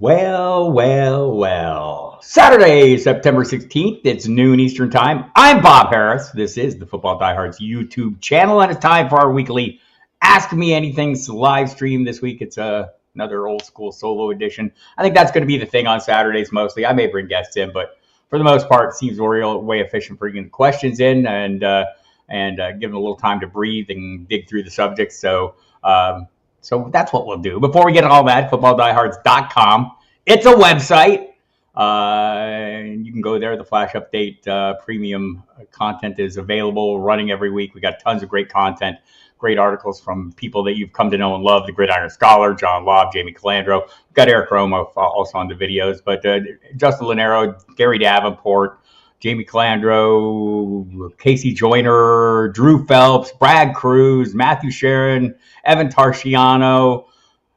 Well. Saturday, September 16th. It's noon Eastern Time. I'm Bob Harris. This is the Football Diehards YouTube channel, and it's time for our weekly Ask Me Anything live stream. This week, it's another old school solo edition. I think that's going to be the thing on Saturdays mostly. I may bring guests in, but for the most part, it seems a real way efficient for getting questions in and giving a little time to breathe and dig through the subjects. So that's what we'll do. Before we get all that, FootballDiehards.com. It's a website. You can go there. The Flash Update premium content is available, running every week. We got tons of great content, great articles from people that you've come to know and love. The Gridiron Scholar, John Lobb, Jamie Calandro. We've got Eric Romo also on the videos. But Justin Linero, Gary Davenport, Jamie Calandro, Casey Joyner, Drew Phelps, Brad Cruz, Matthew Sharon, Evan Tarciano,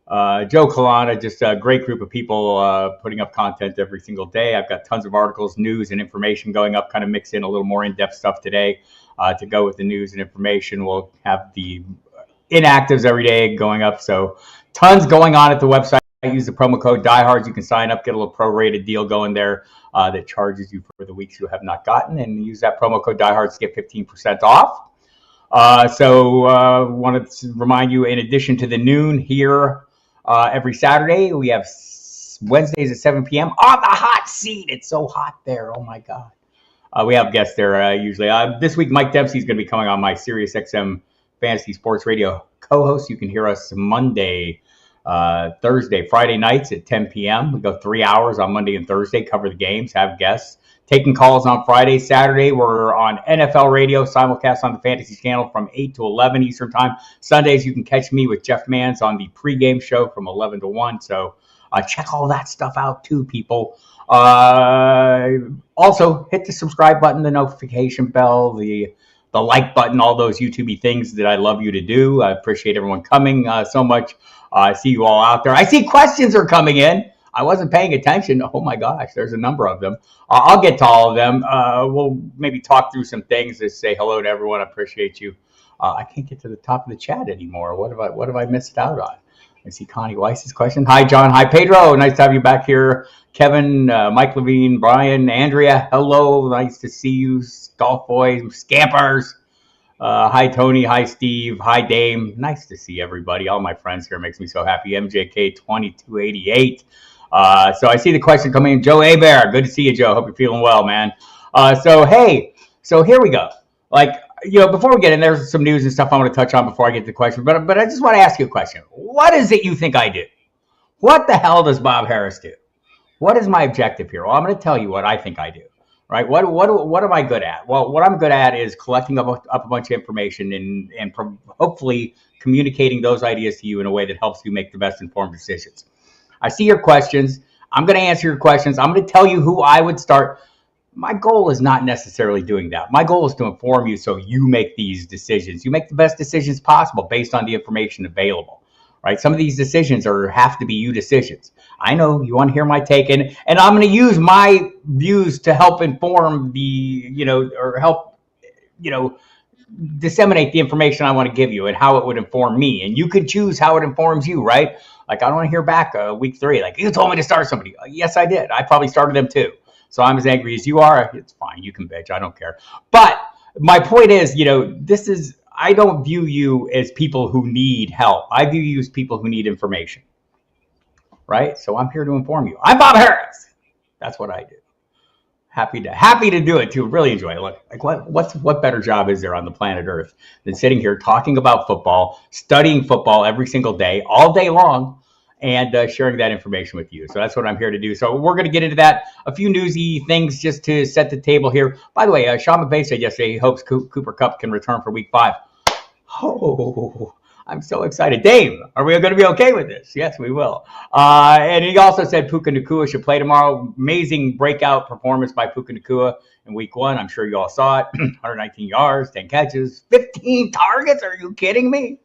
Joe Kalana, just a great group of people putting up content every single day. I've got tons of articles, news, and information going up, kind of mix in a little more in-depth stuff today to go with the news and information. We'll have the inactives every day going up, so tons going on at the website. I use the promo code DieHards. You can sign up, get a little prorated deal going there that charges you for the weeks you have not gotten, and use that promo code DieHards to get 15% off. Wanted to remind you, in addition to the noon here every Saturday, we have Wednesdays at 7 p.m. on the hot seat. It's so hot there. Oh, my God. We have guests there usually. This week, Mike Dempsey is going to be coming on my SiriusXM Fantasy Sports Radio co-host. You can hear us Monday, Thursday, Friday nights at 10 p.m. We go 3 hours on Monday and Thursday, cover the games, have guests. Taking calls on Friday, Saturday, we're on NFL radio, simulcast on the Fantasy Channel from 8 to 11 Eastern Time. Sundays, you can catch me with Jeff Mans on the pregame show from 11 to 1. So check all that stuff out too, people. Also, hit the subscribe button, the notification bell, the like button, all those YouTube-y things that I love you to do. I appreciate everyone coming so much. I see you all out there. I see questions are coming in. I wasn't paying attention. Oh, my gosh, there's a number of them. I'll get to all of them. We'll maybe talk through some things to say hello to everyone. I appreciate you. I can't get to the top of the chat anymore. What have I missed out on? I see Connie Weiss's question. Hi, John. Hi, Pedro. Nice to have you back here. Kevin, Mike Levine, Brian, Andrea. Hello. Nice to see you. Golf boys, scampers. Hi, Tony. Hi, Steve. Hi, Dame. Nice to see everybody. All my friends here makes me so happy. MJK 2288. So I see the question coming in. Joe Abear, good to see you, Joe. Hope you're feeling well, man. So here we go. Before we get in, there's some news and stuff I want to touch on before I get to the question. But I just want to ask you a question. What is it you think I do? What the hell does Bob Harris do? What is my objective here? Well, I'm going to tell you what I think I do. Right? What am I good at? Well, what I'm good at is collecting up a bunch of information and hopefully communicating those ideas to you in a way that helps you make the best informed decisions. I see your questions. I'm going to answer your questions. I'm going to tell you who I would start. My goal is not necessarily doing that. My goal is to inform you so you make these decisions. You make the best decisions possible based on the information available, right? Some of these decisions have to be you decisions. I know you want to hear my take, and I'm going to use my views to help inform disseminate the information I want to give you and how it would inform me. And you can choose how it informs you, right? Like, I don't want to hear back week 3. Like, you told me to start somebody. Yes, I did. I probably started them too. So I'm as angry as you are. It's fine. You can bitch. I don't care. But my point is, I don't view you as people who need help. I view you as people who need information, right? So I'm here to inform you. I'm Bob Harris. That's what I do. Happy to do it too. Really enjoy it. Look, what better job is there on the planet Earth than sitting here talking about football, studying football every single day, all day long, and sharing that information with you. So that's what I'm here to do. So we're going to get into that. A few newsy things just to set the table here. By the way, Sean McVay said yesterday he hopes Cooper Kupp can return for week 5. Oh, I'm so excited. Dave, are we going to be okay with this? Yes, we will. And he also said Puka Nacua should play tomorrow. Amazing breakout performance by Puka Nacua in week 1. I'm sure you all saw it. 119 yards, 10 catches, 15 targets. Are you kidding me?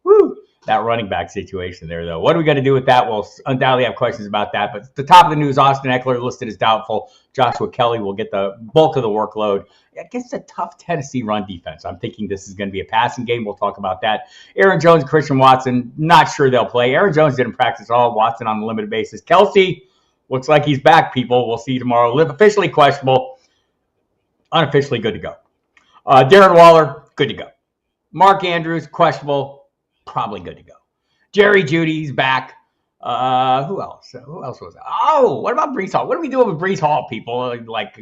Woo. That running back situation there, though. What are we going to do with that? We'll undoubtedly have questions about that. But at the top of the news, Austin Eckler listed as doubtful. Joshua Kelly will get the bulk of the workload against a tough Tennessee run defense. I'm thinking this is going to be a passing game. We'll talk about that. Aaron Jones, Christian Watson, not sure they'll play. Aaron Jones didn't practice at all. Watson on a limited basis. Kelsey, Looks like he's back, people. We'll see you tomorrow. Live officially questionable, unofficially good to go. Darren Waller, good to go. Mark Andrews, questionable, probably good to go. Jerry Jeudy's back. Who else? Who else was that? Oh, what about Breece Hall? What are we doing with Breece Hall, people? Like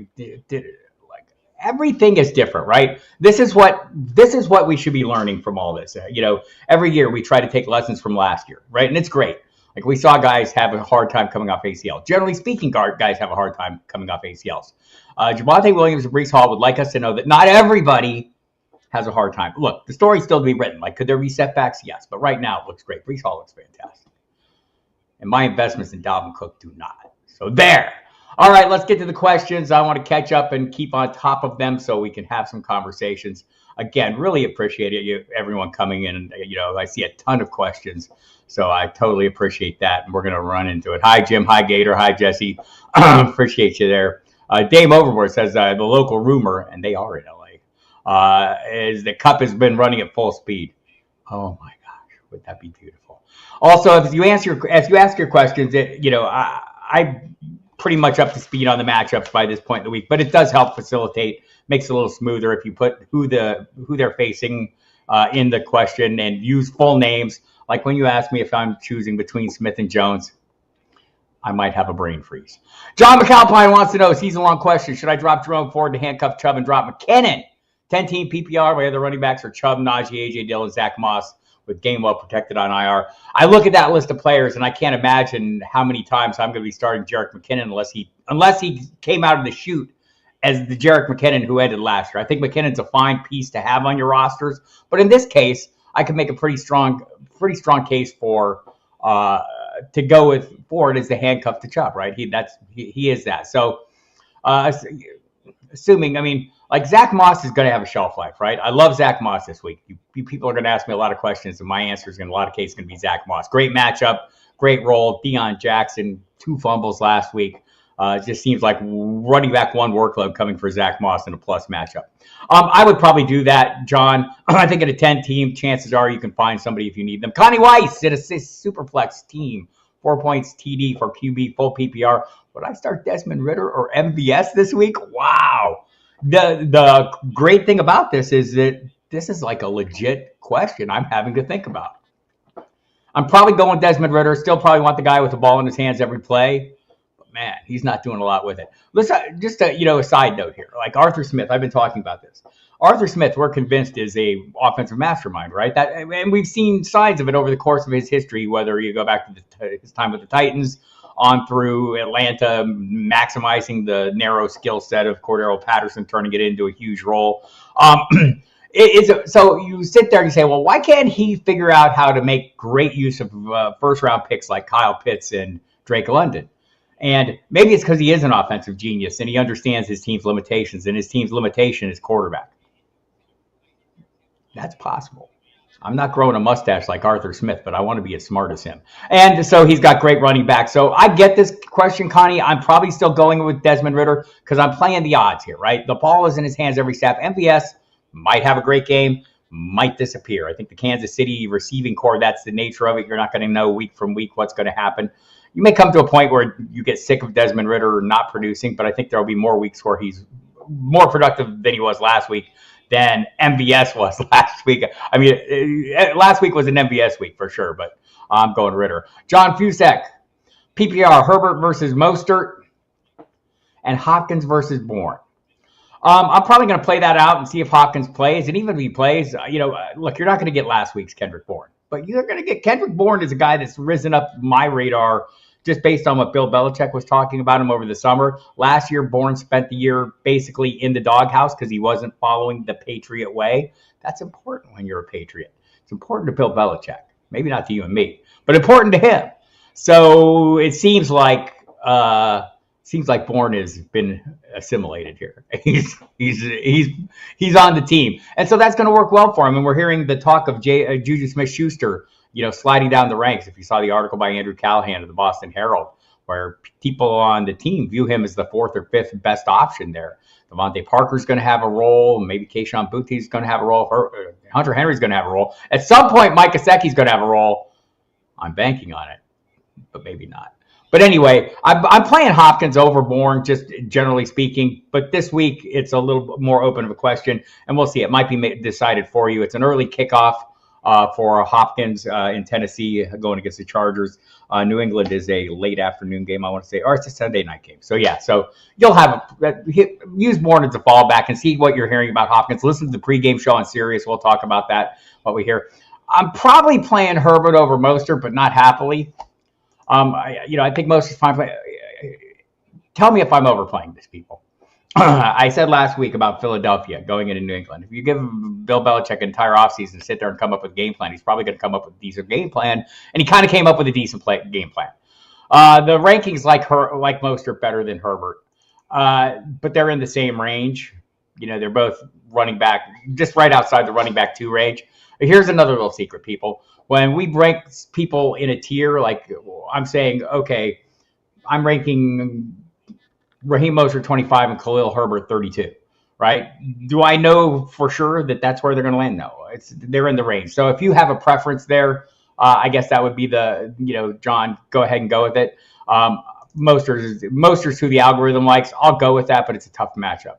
everything is different, right? This is what we should be learning from all this. Every year we try to take lessons from last year, right? And it's great. Like we saw guys have a hard time coming off ACL. Generally speaking, guys have a hard time coming off ACLs. Javonte Williams and Breece Hall would like us to know that not everybody has a hard time. Look, the story's still to be written. Like, could there be setbacks? Yes. But right now, it looks great. Breece Hall looks fantastic. And my investments in Dalvin Cook do not. So there. All right, let's get to the questions. I want to catch up and keep on top of them so we can have some conversations. Again, really appreciate it, everyone coming in. I see a ton of questions, so I totally appreciate that. And we're going to run into it. Hi, Jim. Hi, Gator. Hi, Jesse. Appreciate you there. Dame Overboard says the local rumor, and they are in LA, is the Cup has been running at full speed. Oh my gosh, would that be beautiful? Also, as you ask your questions, I pretty much up to speed on the matchups by this point in the week, but it does help facilitate, makes it a little smoother if you put who they're facing in the question and use full names. Like when you ask me if I'm choosing between Smith and Jones, I might have a brain freeze. John McAlpine wants to know, season-long question, should I drop Jerome Ford to handcuff Chubb and drop McKinnon? 10-team PPR, my other running backs are Chubb, Najee, A.J. Dillon, Zach Moss, with Gainwell protected on IR. I look at that list of players, and I can't imagine how many times I'm going to be starting Jerick McKinnon unless he came out of the chute as the Jerick McKinnon who ended last year. I think McKinnon's a fine piece to have on your rosters, but in this case, I can make a pretty strong case for to go with Ford as the handcuff to Chubb, right? He is that. So, assuming, like Zach Moss is going to have a shelf life, right? I love Zach Moss this week. You people are going to ask me a lot of questions, and my answer is in a lot of cases going to be Zach Moss. Great matchup, great role. Deion Jackson, 2 fumbles last week. It just seems like running back one workload coming for Zach Moss in a plus matchup. I would probably do that, John. I think in a 10-team, chances are you can find somebody if you need them. Connie Weiss in a super flex team. 4 points TD for QB, full PPR. Would I start Desmond Ridder or MVS this week? Wow. The great thing about this is that this is like a legit question I'm having to think about. I'm probably going Desmond Ridder. Still probably want the guy with the ball in his hands every play. But man, he's not doing a lot with it. Listen, just a side note here. Like Arthur Smith, I've been talking about this. Arthur Smith, we're convinced, is a offensive mastermind, right? And we've seen signs of it over the course of his history, whether you go back to his time with the Titans, on through Atlanta, maximizing the narrow skill set of Cordero Patterson, turning it into a huge role. So you sit there and you say, well, why can't he figure out how to make great use of first-round picks like Kyle Pitts and Drake London? And maybe it's because he is an offensive genius and he understands his team's limitations, and his team's limitation is quarterback. That's possible. I'm not growing a mustache like Arthur Smith, but I want to be as smart as him. And so he's got great running back. So I get this question, Connie. I'm probably still going with Desmond Ridder because I'm playing the odds here, right? The ball is in his hands every snap. MVS might have a great game, might disappear. I think the Kansas City receiving core, that's the nature of it. You're not going to know week from week what's going to happen. You may come to a point where you get sick of Desmond Ridder not producing, but I think there will be more weeks where he's more productive than he was last week than MVS was last week. Last week was an MVS week for sure, but I'm going Ridder. John Fusek, PPR, Herbert versus Mostert, and Hopkins versus Bourne. I'm probably going to play that out and see if Hopkins plays, and even if he plays, look, you're not going to get last week's Kendrick Bourne, but you're going to get Kendrick Bourne is a guy that's risen up my radar just based on what Bill Belichick was talking about him over the summer. Last year, Bourne spent the year basically in the doghouse because he wasn't following the Patriot way. That's important when you're a Patriot. It's important to Bill Belichick. Maybe not to you and me, but important to him. So it seems like Bourne has been assimilated here. He's on the team, and so that's going to work well for him. And we're hearing the talk of Juju Smith-Schuster, sliding down the ranks. If you saw the article by Andrew Callahan of the Boston Herald, where people on the team view him as the 4th or 5th best option there. Devontae Parker's going to have a role. Maybe Keyshawn Bouthi's going to have a role. Hunter Henry's going to have a role. At some point, Mike Gesicki's going to have a role. I'm banking on it, but maybe not. But anyway, I'm playing Hopkins over Bourne, just generally speaking. But this week, it's a little more open of a question, and we'll see. It might be decided for you. It's an early kickoff for Hopkins in Tennessee going against the Chargers. New England is a late afternoon game, I want to say, or it's a Sunday night game. So, yeah, so you'll have use Bourne as a fallback and see what you're hearing about Hopkins. Listen to the pregame show on Sirius. We'll talk about that, what we hear. I'm probably playing Herbert over Mostert, but not happily. I think most is fine. Tell me if I'm overplaying this, people. I said last week about Philadelphia going into New England. If you give Bill Belichick an entire offseason to sit there and come up with a game plan, he's probably going to come up with a decent game plan, and he kind of came up with a decent game plan. The rankings like Mostert better than Herbert, but they're in the same range. They're both running back, just right outside the running back 2 range. Here's another little secret, people. When we rank people in a tier, like I'm saying, okay, I'm ranking Raheem Mostert 25 and Khalil Herbert 32, right? Do I know for sure that that's where they're going to land? No, they're in the range. So if you have a preference there, I guess that would be John, go ahead and go with it. Mostert's who the algorithm likes. I'll go with that, but it's a tough matchup.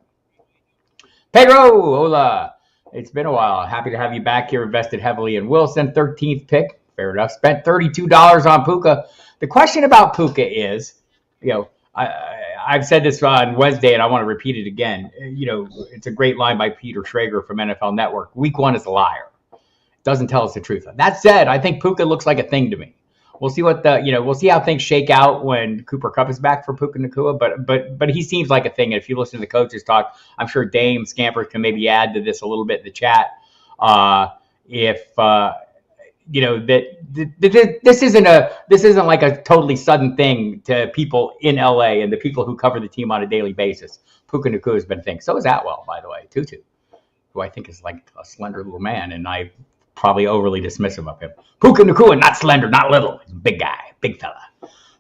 Pedro, hola. It's been a while. Happy to have you back here. Invested heavily in Wilson. 13th pick. Fair enough. Spent $32 on Puka. The question about Puka is, I've said this on Wednesday, and I want to repeat it again. It's a great line by Peter Schrager from NFL Network. Week 1 is a liar. Doesn't tell us the truth. That said, I think Puka looks like a thing to me. We'll see we'll see how things shake out when Cooper Kupp is back for Puka Nacua, but he seems like a thing. And if you listen to the coaches talk, I'm sure Dame Scamper can maybe add to this a little bit in the chat. This isn't like a totally sudden thing to people in LA and the people who cover the team on a daily basis. Puka Nacua has been a thing. So is Atwell, by the way, Tutu, who I think is like a slender little man, and I probably overly dismissive of him. Puka Nacua, not slender, not little. He's a big guy, big fella.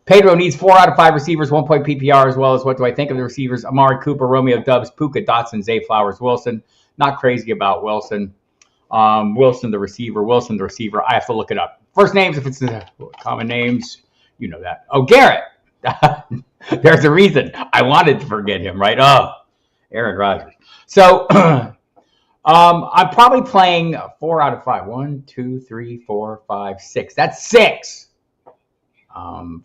Pedro needs 4 out of 5 receivers, 1 point PPR, as well as what do I think of the receivers? Amari Cooper, Romeo Doubs, Puka, Dotson, Zay Flowers, Wilson. Not crazy about Wilson. Wilson, the receiver. I have to look it up. First names, if it's common names, you know that. Oh, Garrett. There's a reason I wanted to forget him, right? Oh, Aaron Rodgers. So I'm probably playing 4 out of 5. 1, 2, 3, 4, 5, 6. That's 6. I'm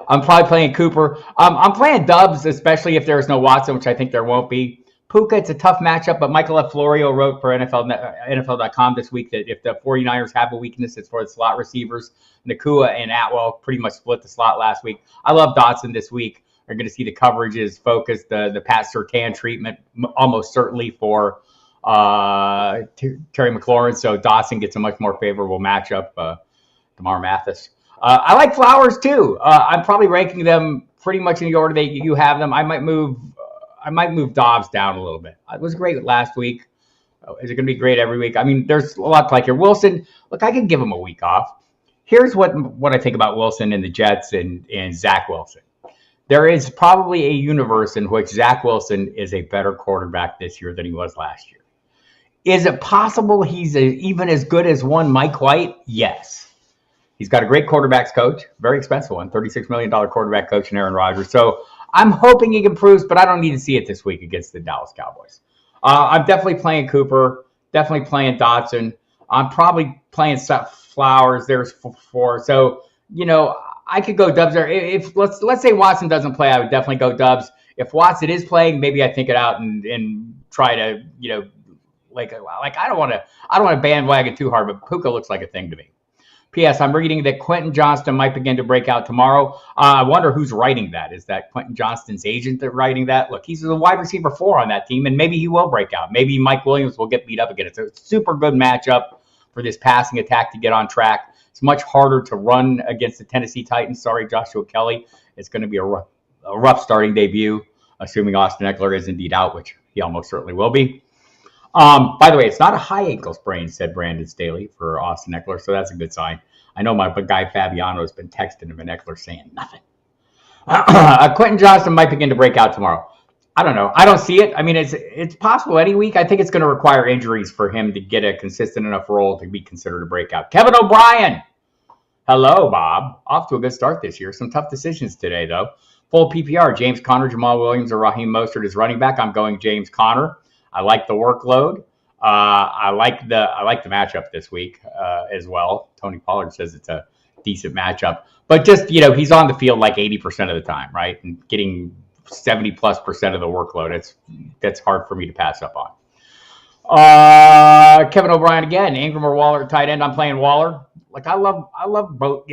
probably playing Cooper. I'm playing Dubs, especially if there's no Watson, which I think there won't be. Puka, it's a tough matchup, but Michael F. Florio wrote for NFL.com this week that if the 49ers have a weakness, it's for the slot receivers. Nacua and Atwell pretty much split the slot last week. I love Dotson this week. You're going to see the coverages focus, the Pat Surtain treatment, almost certainly for Terry McLaurin. So Dotson gets a much more favorable matchup. DeMar Mathis. I like Flowers too. I'm probably ranking them pretty much in the order that you have them. I might move Dobbs down a little bit. It was great last week. Is it going to be great every week? I mean, there's a lot to like here. Wilson, look, I can give him a week off. Here's what I think about Wilson and the Jets and Zach Wilson. There is probably a universe in which Zach Wilson is a better quarterback this year than he was last year. Is it possible he's even as good as one Mike White? Yes. He's got a great quarterbacks coach, very expensive one, $36 million quarterback coach in Aaron Rodgers. So I'm hoping he improves, but I don't need to see it this week against the Dallas Cowboys. I'm definitely playing Cooper, definitely playing Dotson. I'm probably playing Flowers. There's 4. So, I could go Dubs there. If let's say Watson doesn't play, I would definitely go Dubs. If Watson is playing, maybe I think it out and try to, like I don't want to bandwagon too hard, but Puka looks like a thing to me. P.S. I'm reading that Quentin Johnston might begin to break out tomorrow. I wonder who's writing that. Is that Quentin Johnston's agent that writing that? Look, he's a wide receiver 4 on that team, and maybe he will break out. Maybe Mike Williams will get beat up again. It's a super good matchup for this passing attack to get on track. It's much harder to run against the Tennessee Titans. Sorry, Joshua Kelly. It's going to be a rough starting debut, assuming Austin Eckler is indeed out, which he almost certainly will be. By the way, it's not a high ankle sprain, said Brandon Staley for Austin Eckler, so that's a good sign. I know my guy Fabiano has been texting him and Eckler saying nothing. Quentin Johnston might begin to break out tomorrow. I don't know. I don't see it. I mean, it's possible any week. I think it's going to require injuries for him to get a consistent enough role to be considered a breakout. Kevin O'Brien. Hello, Bob. Off to a good start this year. Some tough decisions today, though. Full PPR, James Conner, Jamal Williams, or Raheem Mostert as running back. I'm going James Conner. I like the workload. I like the matchup this week as well. Tony Pollard says it's a decent matchup. But just, he's on the field like 80% of the time, right? And getting 70+% of the workload. That's hard for me to pass up on. Kevin O'Brien again. Ingram or Waller at tight end. I'm playing Waller. Like I love both.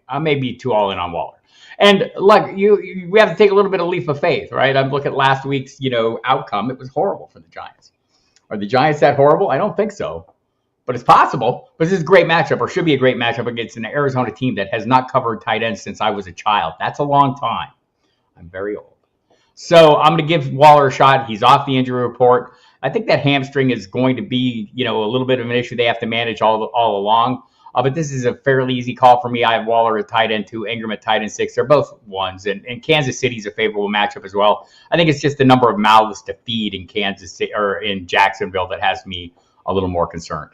I may be too all in on Waller. And look, we have to take a little bit of leap of faith, right? I'm looking at last week's outcome. It was horrible for the Giants. Are the Giants that horrible? I don't think so, but it's possible. But this is a great matchup, or should be a great matchup against an Arizona team that has not covered tight ends since I was a child. That's a long time. I'm very old. So I'm going to give Waller a shot. He's off the injury report. I think that hamstring is going to be, a little bit of an issue they have to manage all along. But this is a fairly easy call for me. I have Waller at tight end 2, Ingram at tight end 6. They're both ones, and Kansas City's a favorable matchup as well. I think it's just the number of mouths to feed in Kansas City or in Jacksonville that has me a little more concerned.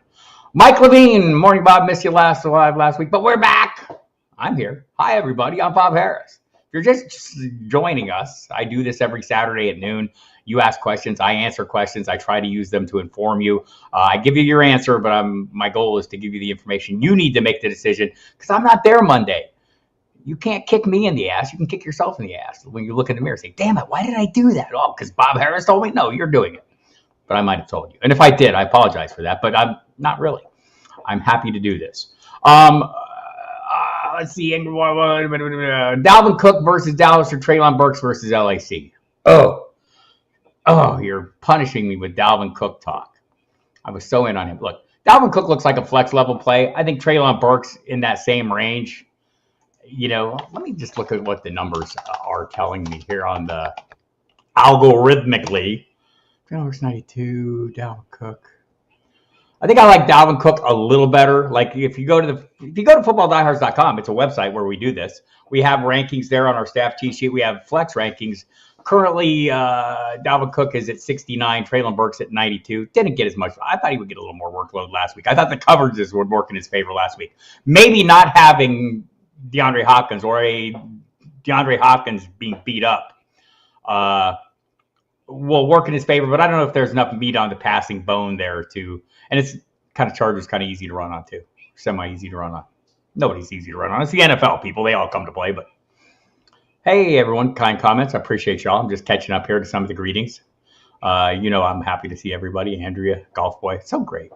Mike Levine, morning, Bob. Missed you live last week, but we're back. I'm here. Hi, everybody. I'm Bob Harris. If you're just joining us, I do this every Saturday at noon. You ask questions, I answer questions. I try to use them to inform you. I give you your answer, but my goal is to give you the information you need to make the decision because I'm not there Monday. You can't kick me in the ass. You can kick yourself in the ass when you look in the mirror and say, damn it, why did I do that? Oh, because Bob Harris told me? No, you're doing it. But I might have told you. And if I did, I apologize for that, but I'm not really. I'm happy to do this. Let's see. Dalvin Cook versus Dallas or Treylon Burks versus LAC. Oh, you're punishing me with Dalvin Cook talk. I was so in on him. Look, Dalvin Cook looks like a flex level play. I think Treylon Burks in that same range. Let me just look at what the numbers are telling me here on the algorithmically. Treylon 92, Dalvin Cook. I think I like Dalvin Cook a little better. Like if you go to FootballDiehards.com, it's a website where we do this. We have rankings there on our staff cheat sheet. We have flex rankings. Currently, Dalvin Cook is at 69. Treylon Burks at 92. Didn't get as much. I thought he would get a little more workload last week. I thought the coverages would work in his favor last week. Maybe not having DeAndre Hopkins or a DeAndre Hopkins being beat up will work in his favor, but I don't know if there's enough meat on the passing bone there to. And it's kind of Chargers kind of easy to run on too. Semi-easy to run on. Nobody's easy to run on. It's the NFL, people. They all come to play. But hey, everyone, kind comments. I appreciate y'all. I'm just catching up here to some of the greetings. I'm happy to see everybody. Andrea, Golf Boy. So great.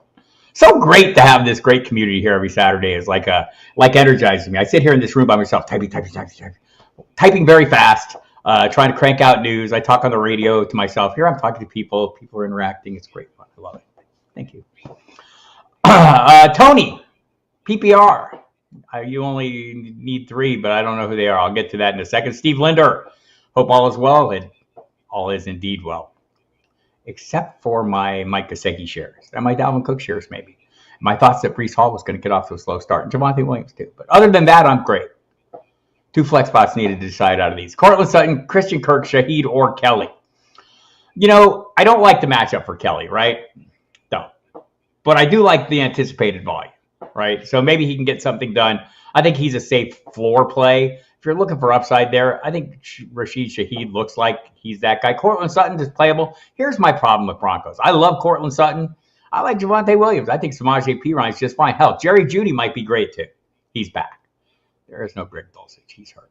So great to have this great community here every Saturday. It's like energizes me. I sit here in this room by myself, typing very fast, trying to crank out news. I talk on the radio to myself. Here I'm talking to people. People are interacting. It's great fun. I love it. Thank you. Tony, PPR. You only need 3, but I don't know who they are. I'll get to that in a second. Steve Linder. Hope all is well, and all is indeed well. Except for my Mike Gesicki shares and my Dalvin Cook shares, maybe. My thoughts that Breece Hall was going to get off to a slow start. And Javonte Williams, too. But other than that, I'm great. 2 flex spots needed to decide out of these. Cortland Sutton, Christian Kirk, Shaheed, or Kelly. I don't like the matchup for Kelly, right? But I do like the anticipated volume, right? So maybe he can get something done. I think he's a safe floor play. If you're looking for upside there, I think Rashid Shaheed looks like he's that guy. Cortland Sutton is playable. Here's my problem with Broncos. I love Cortland Sutton. I like Javonte Williams. I think Samaje Perine is just fine. Hell, Jerry Jeudy might be great too. He's back. There is no Greg Dulcich. He's hurt.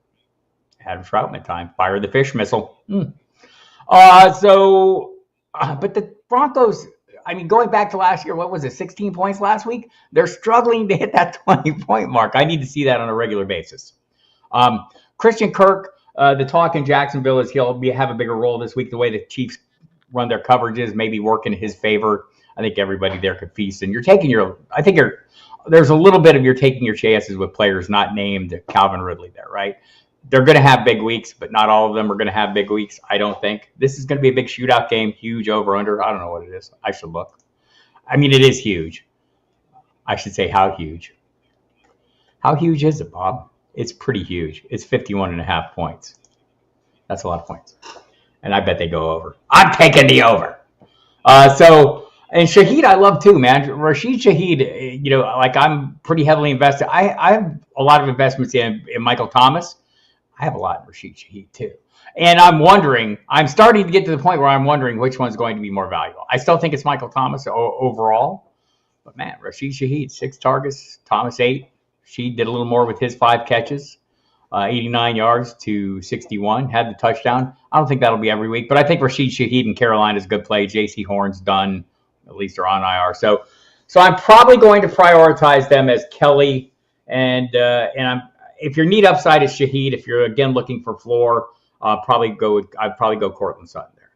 Adam Troutman time. Fire the fish missile. But the Broncos... going back to last year, what was it, 16 points last week? They're struggling to hit that 20-point mark. I need to see that on a regular basis. Christian Kirk, the talk in Jacksonville is he'll have a bigger role this week. The way the Chiefs run their coverages maybe work in his favor. I think everybody there could feast. And there's a little bit of you're taking your chances with players not named Calvin Ridley there, right? They're going to have big weeks, but not all of them are going to have big weeks, I don't think. This is going to be a big shootout game, huge over-under. I don't know what it is. I should look. It is huge. I should say how huge. How huge is it, Bob? It's pretty huge. It's 51.5 points. That's a lot of points. And I bet they go over. I'm taking the over. And Shaheed, I love too, man. Rashid Shaheed, like I'm pretty heavily invested. I have a lot of investments in Michael Thomas. I have a lot in Rashid Shaheed too. And I'm starting to get to the point where I'm wondering which one's going to be more valuable. I still think it's Michael Thomas overall, but man, Rashid Shaheed, 6 targets, Thomas 8. She did a little more with his 5 catches, 89 yards to 61, had the touchdown. I don't think that'll be every week, but I think Rashid Shaheed in Carolina is a good play. J.C. Horn's done, at least they're on IR. So I'm probably going to prioritize them as Kelly, and if your need upside is Shaheed, if you're again looking for floor, I'd probably go Cortland Sutton there.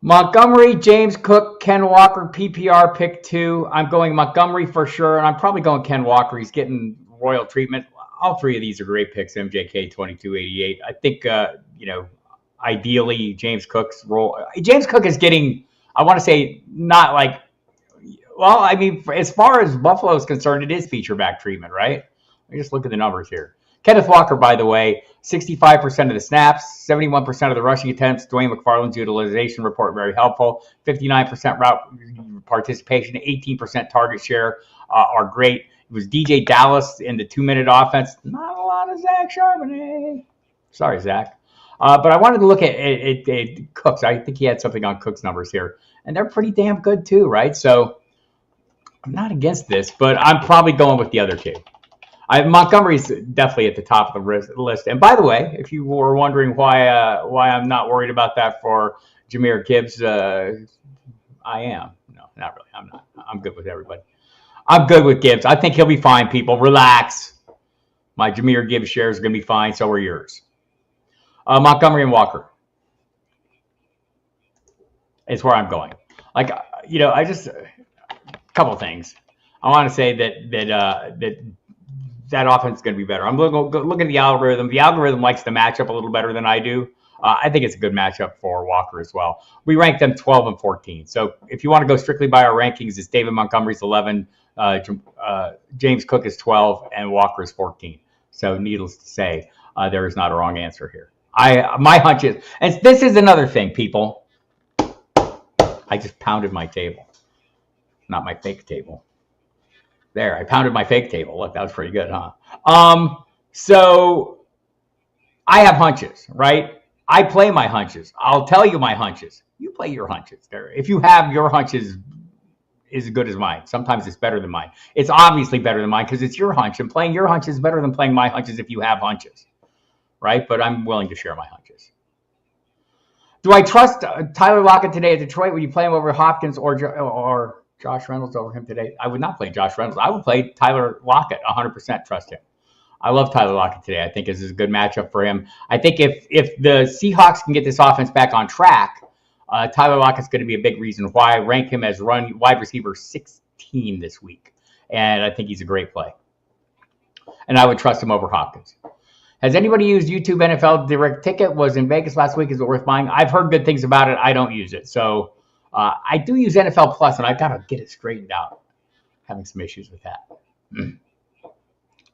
Montgomery, James Cook, Ken Walker, PPR pick 2. I'm going Montgomery for sure, and I'm probably going Ken Walker. He's getting royal treatment. All 3 of these are great picks. MJK 2288. I think ideally James Cook's role. James Cook is getting, I want to say, not like. Well, I mean, as far as Buffalo is concerned, it is feature back treatment, right? Let me just look at the numbers here. Kenneth Walker, by the way, 65% of the snaps, 71% of the rushing attempts. Dwayne McFarland's utilization report very helpful. 59% route participation, 18% target share are great. It was DJ Dallas in the 2-minute offense. Not a lot of Zach Charbonnet. Sorry, Zach. But I wanted to look at Cooks. I think he had something on Cook's numbers here. And they're pretty damn good too, right? So I'm not against this, but I'm probably going with the other 2. Montgomery's definitely at the top of the list. And by the way, if you were wondering why I'm not worried about that for Jahmyr Gibbs, I am. No, not really. I'm not. I'm good with everybody. I'm good with Gibbs. I think he'll be fine, people. Relax. My Jahmyr Gibbs shares are going to be fine. So are yours. Montgomery and Walker is where I'm going. Like, I just a couple things. I want to say that offense is going to be better. I'm looking at the algorithm. The algorithm likes the matchup a little better than I do. I think it's a good matchup for Walker as well. We rank them 12 and 14. So if you want to go strictly by our rankings, it's David Montgomery's 11, James Cook is 12, and Walker is 14. So needless to say, there is not a wrong answer here. My hunch is, and this is another thing, people. I just pounded my table, not my fake table. There, I pounded my fake table. Look, that was pretty good, huh? So I have hunches, right? I play my hunches. I'll tell you my hunches. You play your hunches. There, if you have your hunches is as good as mine. Sometimes it's better than mine. It's obviously better than mine because it's your hunch, and playing your hunch is better than playing my hunches if you have hunches, right? But I'm willing to share my hunches. Do I trust Tyler Lockett today at Detroit? Would you play him over Hopkins or Josh Reynolds over him today? I would not play Josh Reynolds. I would play Tyler Lockett, 100% trust him. I love Tyler Lockett today. I think this is a good matchup for him. I think if the Seahawks can get this offense back on track, Tyler Lockett's going to be a big reason why I rank him as wide receiver 16 this week. And I think he's a great play. And I would trust him over Hopkins. Has anybody used YouTube NFL Direct Ticket? Was in Vegas last week. Is it worth buying? I've heard good things about it. I don't use it. So I do use NFL Plus, and I've got to get it straightened out. Having some issues with that.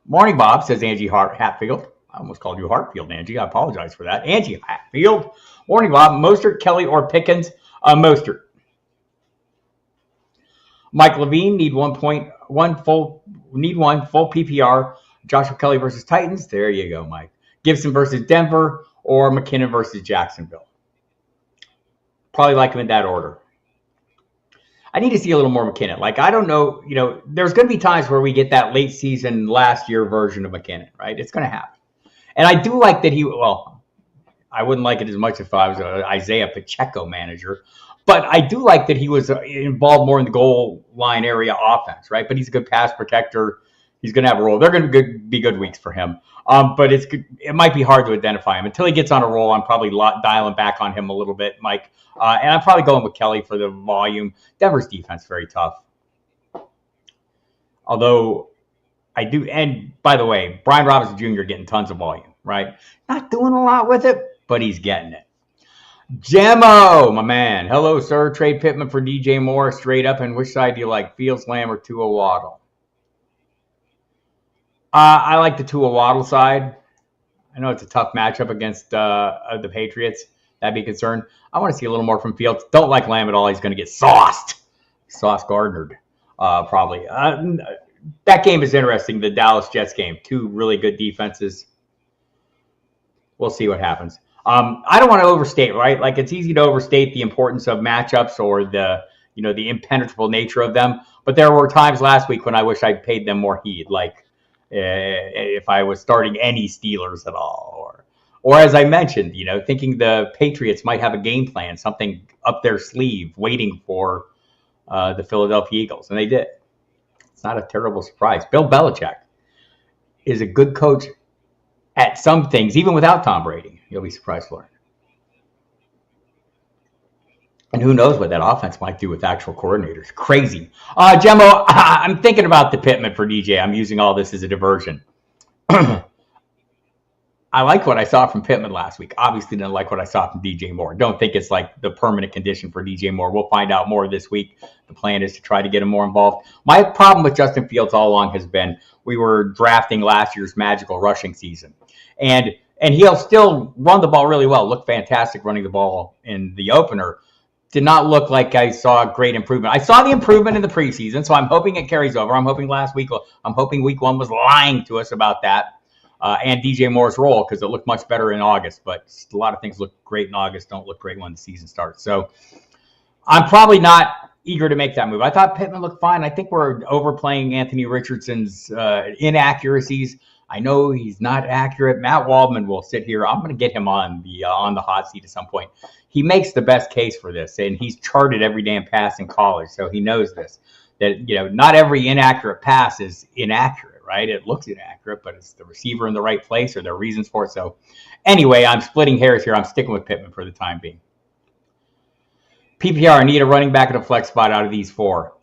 Morning, Bob, says Angie Hatfield. I almost called you Hartfield, Angie. I apologize for that. Angie Hatfield. Morning, Bob. Mostert, Kelly, or Pickens? Mostert. Mike Levine, need one full PPR. Joshua Kelly versus Titans. There you go, Mike. Gibson versus Denver, or McKinnon versus Jacksonville. Probably like him in that order. I need to see a little more McKinnon. Like, I don't know, there's going to be times where we get that late season last year version of McKinnon, right? It's going to happen. And I do like that I wouldn't like it as much if I was an Isaiah Pacheco manager, but I do like that he was involved more in the goal line area offense, right? But he's a good pass protector. He's going to have a role. They're going to be good weeks for him. But it might be hard to identify him. Until he gets on a roll, I'm probably dialing back on him a little bit, Mike. And I'm probably going with Kelly for the volume. Denver's defense, very tough. Although I do, and by the way, Brian Robinson Jr. getting tons of volume, right? Not doing a lot with it, but he's getting it. Jamo, my man. Hello, sir. Trade Pittman for DJ Moore, straight up. And which side do you like, Fields, Lamb, or Tua Waddle? I like the Tua Waddle side. I know it's a tough matchup against the Patriots, That'd be a concern. I want to see a little more from Fields. Don't like Lamb at all. He's going to get sauced. Sauce Gardnered, probably. That game is interesting, the Dallas Jets game. Two really good defenses. We'll see what happens. I don't want to overstate, right? Like, it's easy to overstate the importance of matchups or the impenetrable nature of them. But there were times last week when I wish I'd paid them more heed, like if I was starting any Steelers at all, or as I mentioned, thinking the Patriots might have a game plan, something up their sleeve, waiting for the Philadelphia Eagles, and they did. It's not a terrible surprise. Bill Belichick is a good coach at some things, even without Tom Brady. You'll be surprised to learn. And who knows what that offense might do with actual coordinators. Crazy. Gemmo, I'm thinking about the Pittman for DJ. I'm using all this as a diversion. I like what I saw from Pittman last week. Obviously didn't like what I saw from DJ Moore. Don't think it's like the permanent condition for DJ Moore. We'll find out more this week. The plan is to try to get him more involved. My problem with Justin Fields all along has been we were drafting last year's magical rushing season. And he'll still run the ball really well. Looked fantastic running the ball in the opener. Did not look like I saw great improvement. I saw the improvement in the preseason, so I'm hoping it carries over. I'm hoping week one was lying to us about that. And DJ Moore's role, because it looked much better in August. But a lot of things look great in August, don't look great when the season starts. So I'm probably not eager to make that move. I thought Pittman looked fine. I think we're overplaying Anthony Richardson's inaccuracies. I know he's not accurate. Matt Waldman will sit here. I'm going to get him on the hot seat at some point. He makes the best case for this, and he's charted every damn pass in college, so he knows this. That not every inaccurate pass is inaccurate, right? It looks inaccurate, but it's the receiver in the right place, or there are reasons for it. So, anyway, I'm splitting hairs here. I'm sticking with Pittman for the time being. PPR, I need a running back at a flex spot out of these four.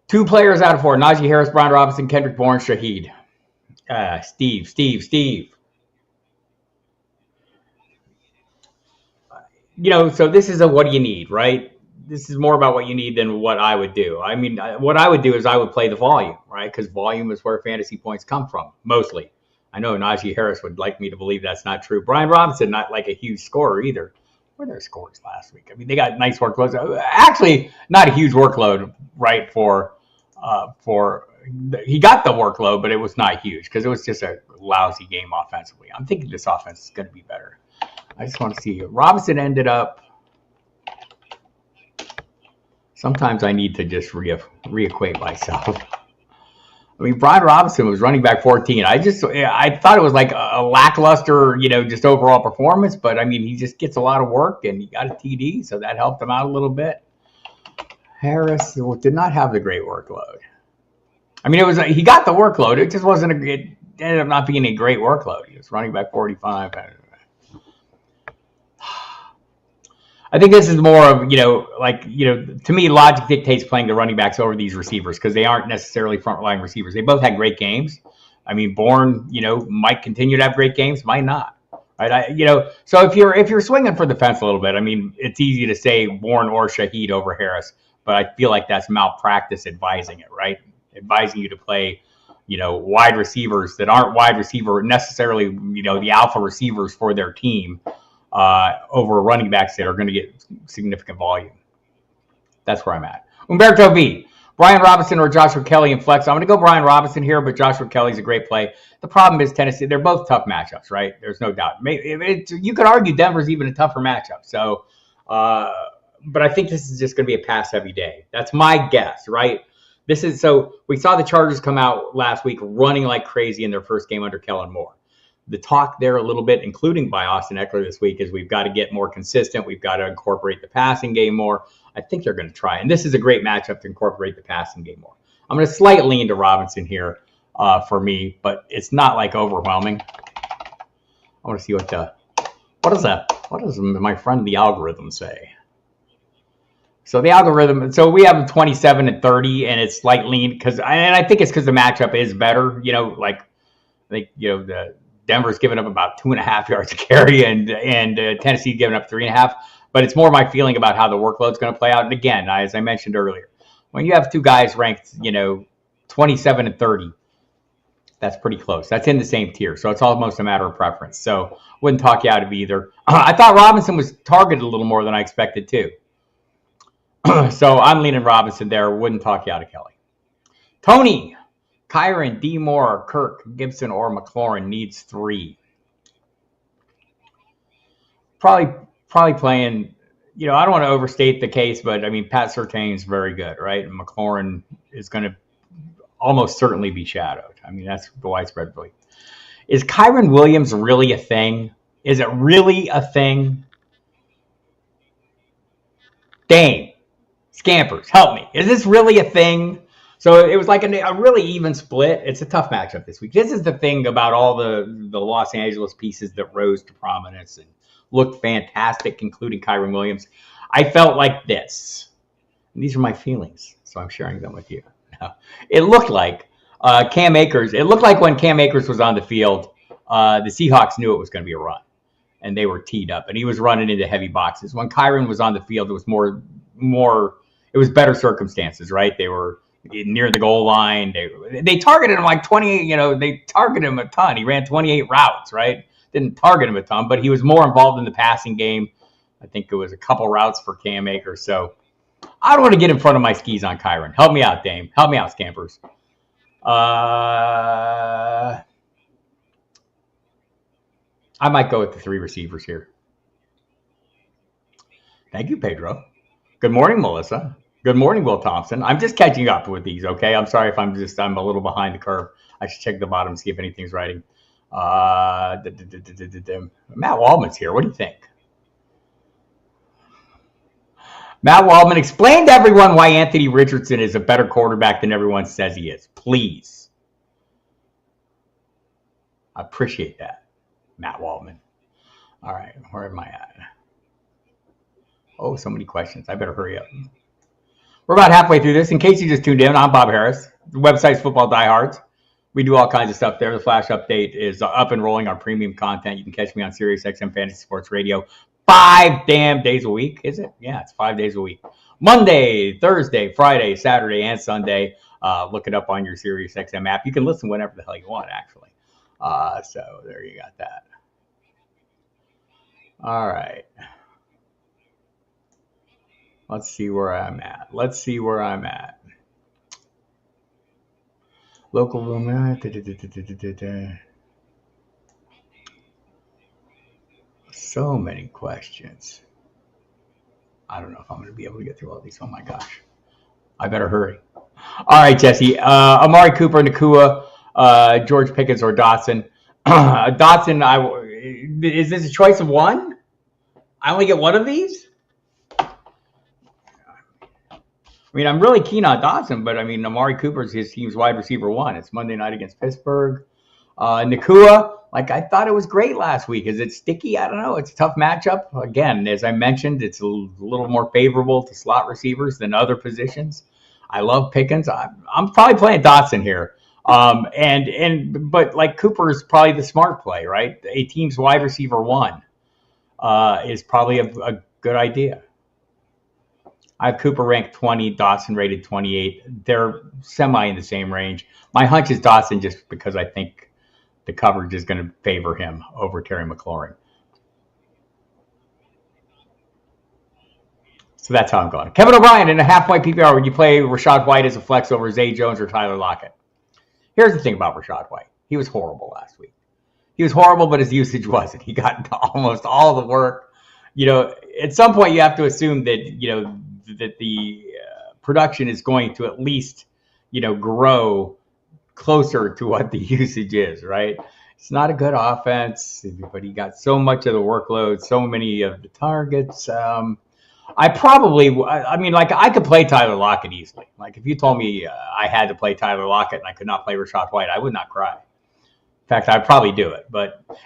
2 players out of 4: Najee Harris, Brian Robinson, Kendrick Bourne, Shaheed. Steve. So this is a what do you need, right? This is more about what you need than what I would do. I mean, what I would do is I would play the volume, right? Because volume is where fantasy points come from, mostly. I know Najee Harris would like me to believe that's not true. Brian Robinson, not like a huge scorer either. What were their scores last week? I mean, they got nice workloads. Actually, not a huge workload, right, he got the workload, but it was not huge because it was just a lousy game offensively. I'm thinking this offense is going to be better. I just want to see. Robinson ended up. Sometimes I need to just reacquaint myself. I mean, Brian Robinson was running back 14. I thought it was like a lackluster, just overall performance. But I mean, he just gets a lot of work, and he got a TD, so that helped him out a little bit. Harris did not have the great workload. I mean, he got the workload. It just wasn't it ended up not being a great workload. He was running back 45. I think this is more of, to me, logic dictates playing the running backs over these receivers because they aren't necessarily front-line receivers. They both had great games. I mean, Bourne, might continue to have great games, might not. Right? So if you're swinging for the fence a little bit, I mean, it's easy to say Bourne or Shaheed over Harris, but I feel like that's malpractice advising it, right? Advising you to play, wide receivers that aren't wide receiver necessarily, the alpha receivers for their team over running backs that are going to get significant volume. That's where I'm at. Umberto V. Brian Robinson or Joshua Kelly in flex. I'm going to go Brian Robinson here, but Joshua Kelly's a great play. The problem is Tennessee. They're both tough matchups, right? There's no doubt. You could argue Denver's even a tougher matchup. So, but I think this is just going to be a pass-heavy day. That's my guess, right? So we saw the Chargers come out last week running like crazy in their first game under Kellen Moore. The talk there a little bit, including by Austin Eckler this week, is we've got to get more consistent. We've got to incorporate the passing game more. I think they're going to try. And this is a great matchup to incorporate the passing game more. I'm going to slightly lean to Robinson here for me, but it's not like overwhelming. I want to see what does my friend the algorithm say? So the algorithm, so we have 27 and 30, and it's slight lean I think it's because the matchup is better. The Denver's given up about 2.5 yards a carry, and Tennessee giving up 3.5. But it's more my feeling about how the workload's going to play out. And again, as I mentioned earlier, when you have two guys ranked, 27 and 30, That's pretty close. That's in the same tier, so it's almost a matter of preference. So wouldn't talk you out of either. I thought Robinson was targeted a little more than I expected too. So I'm leaning Robinson there. Wouldn't talk you out of Kelly. Tony, Kyron, D. Moore, Kirk, Gibson, or McLaurin needs 3. Probably playing. You know, I don't want to overstate the case, but I mean, Pat Surtain's very good, right? And McLaurin is going to almost certainly be shadowed. I mean, that's the widespread belief. Is Kyron Williams really a thing? Is it really a thing? Dame, Scampers, help me. Is this really a thing? So it was like a really even split. It's a tough matchup this week. This is the thing about all the Los Angeles pieces that rose to prominence and looked fantastic, including Kyron Williams. I felt like this. And these are my feelings, so I'm sharing them with you. It looked like Cam Akers. It looked like when Cam Akers was on the field, the Seahawks knew it was going to be a run, and they were teed up, and he was running into heavy boxes. When Kyron was on the field, it was more. It was better circumstances, right? They were near the goal line. They targeted him like 28. You know, they targeted him a ton. He ran 28 routes, right? Didn't target him a ton, but he was more involved in the passing game. I think it was a couple routes for Cam Akers. So I don't want to get in front of my skis on Kyron. Help me out, Dame. Help me out, Scampers. I might go with the 3 receivers here. Thank you, Pedro. Good morning, Melissa. Good morning, Will Thompson. I'm just catching up with these, okay? I'm sorry if I'm a little behind the curve. I should check the bottom, see if anything's writing. Matt Waldman's here. What do you think? Matt Waldman, explain to everyone why Anthony Richardson is a better quarterback than everyone says he is. Please. I appreciate that, Matt Waldman. All right, where am I at? Oh, so many questions. I better hurry up. We're about halfway through this. In case you just tuned in, I'm Bob Harris. The website's Football Diehards. We do all kinds of stuff there. The Flash Update is up and rolling, our premium content. You can catch me on Sirius XM Fantasy Sports Radio 5 damn days a week. Is it? Yeah, it's 5 days a week. Monday, Thursday, Friday, Saturday, and Sunday. Look it up on your Sirius XM app. You can listen whenever the hell you want, actually. So there you got that. All right. Let's see where I'm at. Local room. So many questions. I don't know if I'm going to be able to get through all these. Oh my gosh. I better hurry. All right, Jesse. Amari Cooper, Nakua, George Pickens, or Dotson. Dotson, is this a choice of one? I only get one of these? I mean, I'm really keen on Dotson, but I mean, Amari Cooper's his team's wide receiver 1. It's Monday night against Pittsburgh. Nakua, like I thought it was great last week. Is it sticky? I don't know. It's a tough matchup. Again, as I mentioned, it's a little more favorable to slot receivers than other positions. I love Pickens. I'm probably playing Dotson here. But like Cooper is probably the smart play, right? A team's wide receiver 1 is probably a good idea. I have Cooper ranked 20, Dotson rated 28. They're semi in the same range. My hunch is Dotson just because I think the coverage is going to favor him over Terry McLaurin. So that's how I'm going. Kevin O'Brien in a half-white PPR. Would you play Rachaad White as a flex over Zay Jones or Tyler Lockett? Here's the thing about Rachaad White. He was horrible last week. He was horrible, but his usage wasn't. He got almost all the work. You know, at some point you have to assume that, you know, that the production is going to at least, you know, grow closer to what the usage is, right? It's not a good offense, but he got so much of the workload, so many of the targets. I could play Tyler Lockett easily. Like if you told me I had to play Tyler Lockett and I could not play Rachaad White, I would not cry. In fact, I'd probably do it.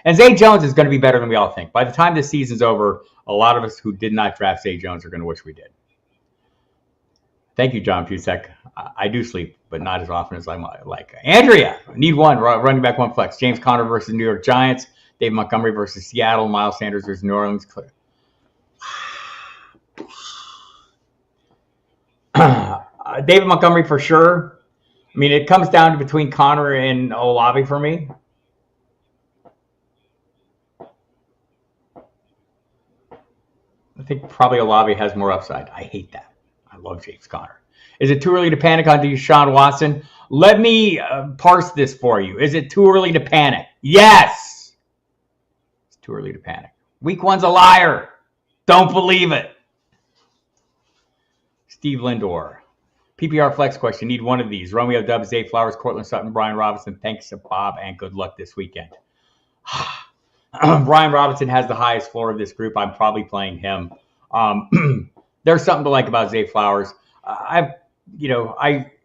And Zay Jones is going to be better than we all think. By the time this season's over, a lot of us who did not draft Zay Jones are going to wish we did. Thank you, John Pusek. I do sleep, but not as often as I might like. Andrea, need one. Running back 1 flex. James Conner versus New York Giants. Dave Montgomery versus Seattle. Miles Sanders versus New Orleans. David Montgomery for sure. I mean, it comes down to between Connor and Olave for me. I think probably Olave has more upside. I hate that. I love James Conner. Is it too early to panic on Deshaun Watson? Let me parse this for you. Is it too early to panic? Yes. It's too early to panic. Week 1's a liar. Don't believe it. Steve Lindor. PPR flex question. Need one of these. Romeo Dubs, Zay Flowers, Cortland Sutton, Brian Robinson. Thanks to Bob and good luck this weekend. Brian Robinson has the highest floor of this group. I'm probably playing him. There's something to like about Zay Flowers. I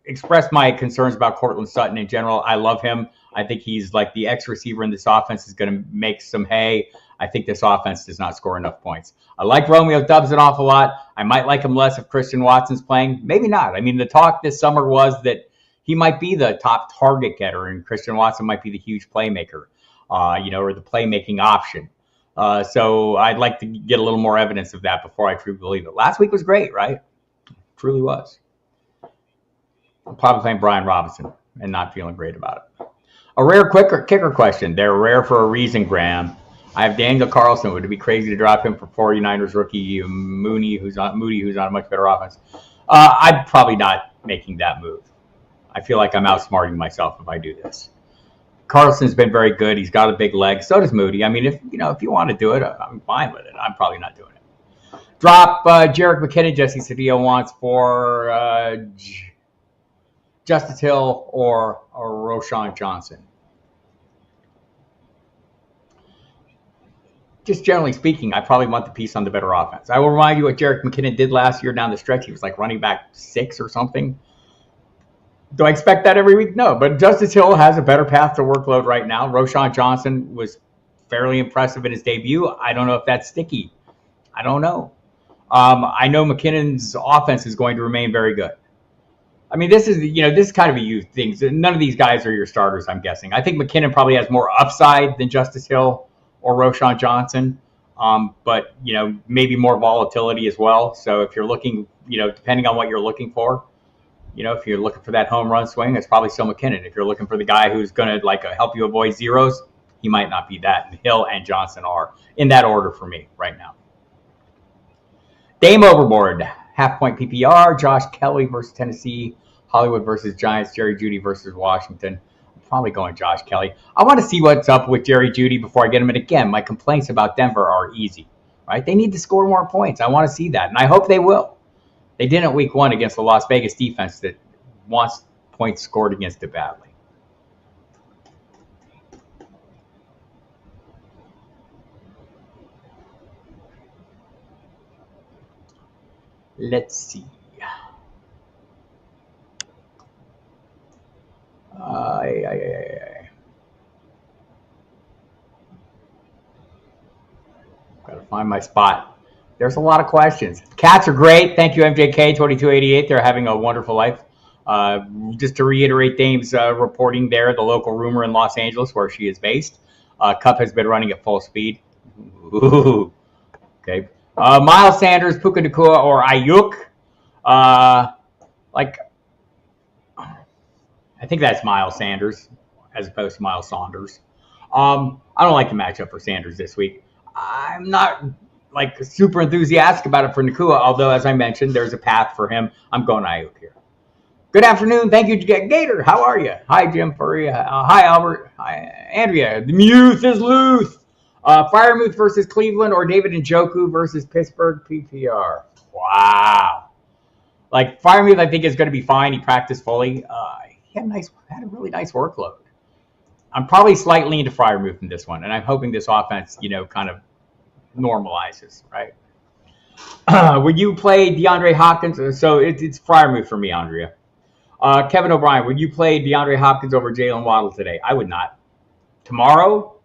expressed my concerns about Cortland Sutton in general. I love him. I think he's like the X receiver in this offense is going to make some hay. I think this offense does not score enough points. I like Romeo Dubs an awful lot. I might like him less if Christian Watson's playing. Maybe not. I mean, the talk this summer was that he might be the top target getter and Christian Watson might be the huge playmaker, or the playmaking option. So I'd like to get a little more evidence of that before I truly believe it. Last week was great, right? It truly was. I'm probably playing Brian Robinson and not feeling great about it. A rare kicker question. They're rare for a reason, Graham. I have Daniel Carlson. Would it be crazy to drop him for 49ers rookie Moody, who's on a much better offense? I'm probably not making that move. I feel like I'm outsmarting myself if I do this. Carlson's been very good. He's got a big leg. So does Moody. I mean, if you want to do it, I'm fine with it. I'm probably not doing it. Drop Jerick McKinnon. Jesse Cedillo wants for Justice Hill or Roschon Johnson. Just generally speaking, I probably want the piece on the better offense. I will remind you what Jerick McKinnon did last year down the stretch. He was like running back 6 or something. Do I expect that every week? No, but Justice Hill has a better path to workload right now. Roschon Johnson was fairly impressive in his debut. I don't know if that's sticky. I don't know. I know McKinnon's offense is going to remain very good. I mean, this is kind of a youth thing. None of these guys are your starters, I'm guessing. I think McKinnon probably has more upside than Justice Hill or Roschon Johnson, but maybe more volatility as well. So if you're looking, depending on what you're looking for, if you're looking for that home run swing, it's probably still McKinnon. If you're looking for the guy who's going to help you avoid zeros, he might not be that. And Hill and Johnson are in that order for me right now. Dame Overboard, half-point PPR, Josh Kelly versus Tennessee, Hollywood versus Giants, Jerry Jeudy versus Washington. I'm probably going Josh Kelly. I want to see what's up with Jerry Jeudy before I get him. And again, my complaints about Denver are easy, right? They need to score more points. I want to see that, and I hope they will. They didn't week 1 against the Las Vegas defense that wants points scored against it badly. Let's see. Gotta find my spot. There's a lot of questions. Cats are great. Thank you, MJK2288. They're having a wonderful life. Just to reiterate Dame's reporting there, the local rumor in Los Angeles, where she is based, Cup has been running at full speed. Ooh. Okay. Miles Sanders, Puka Nacua, or Ayuk. I think that's Miles Sanders as opposed to Miles Saunders. I don't like the matchup for Sanders this week. I'm not super enthusiastic about it for Nacua, although, as I mentioned, there's a path for him. I'm going Ayuk here. Good afternoon. Thank you, Gator. How are you? Hi, Jim Furry. Hi, Albert. Hi, Andrea. The Muth is loose. Firemuth versus Cleveland or David Njoku versus Pittsburgh PPR. Wow. Firemuth, I think, is going to be fine. He practiced fully. He had a really nice workload. I'm probably slightly into Firemuth in this one, and I'm hoping this offense, kind of normalizes, right? Would you play DeAndre Hopkins? So it's Freiermuth for me, Andrea. Kevin O'Brien, would you play DeAndre Hopkins over Jalen Waddle today? I would not. Tomorrow,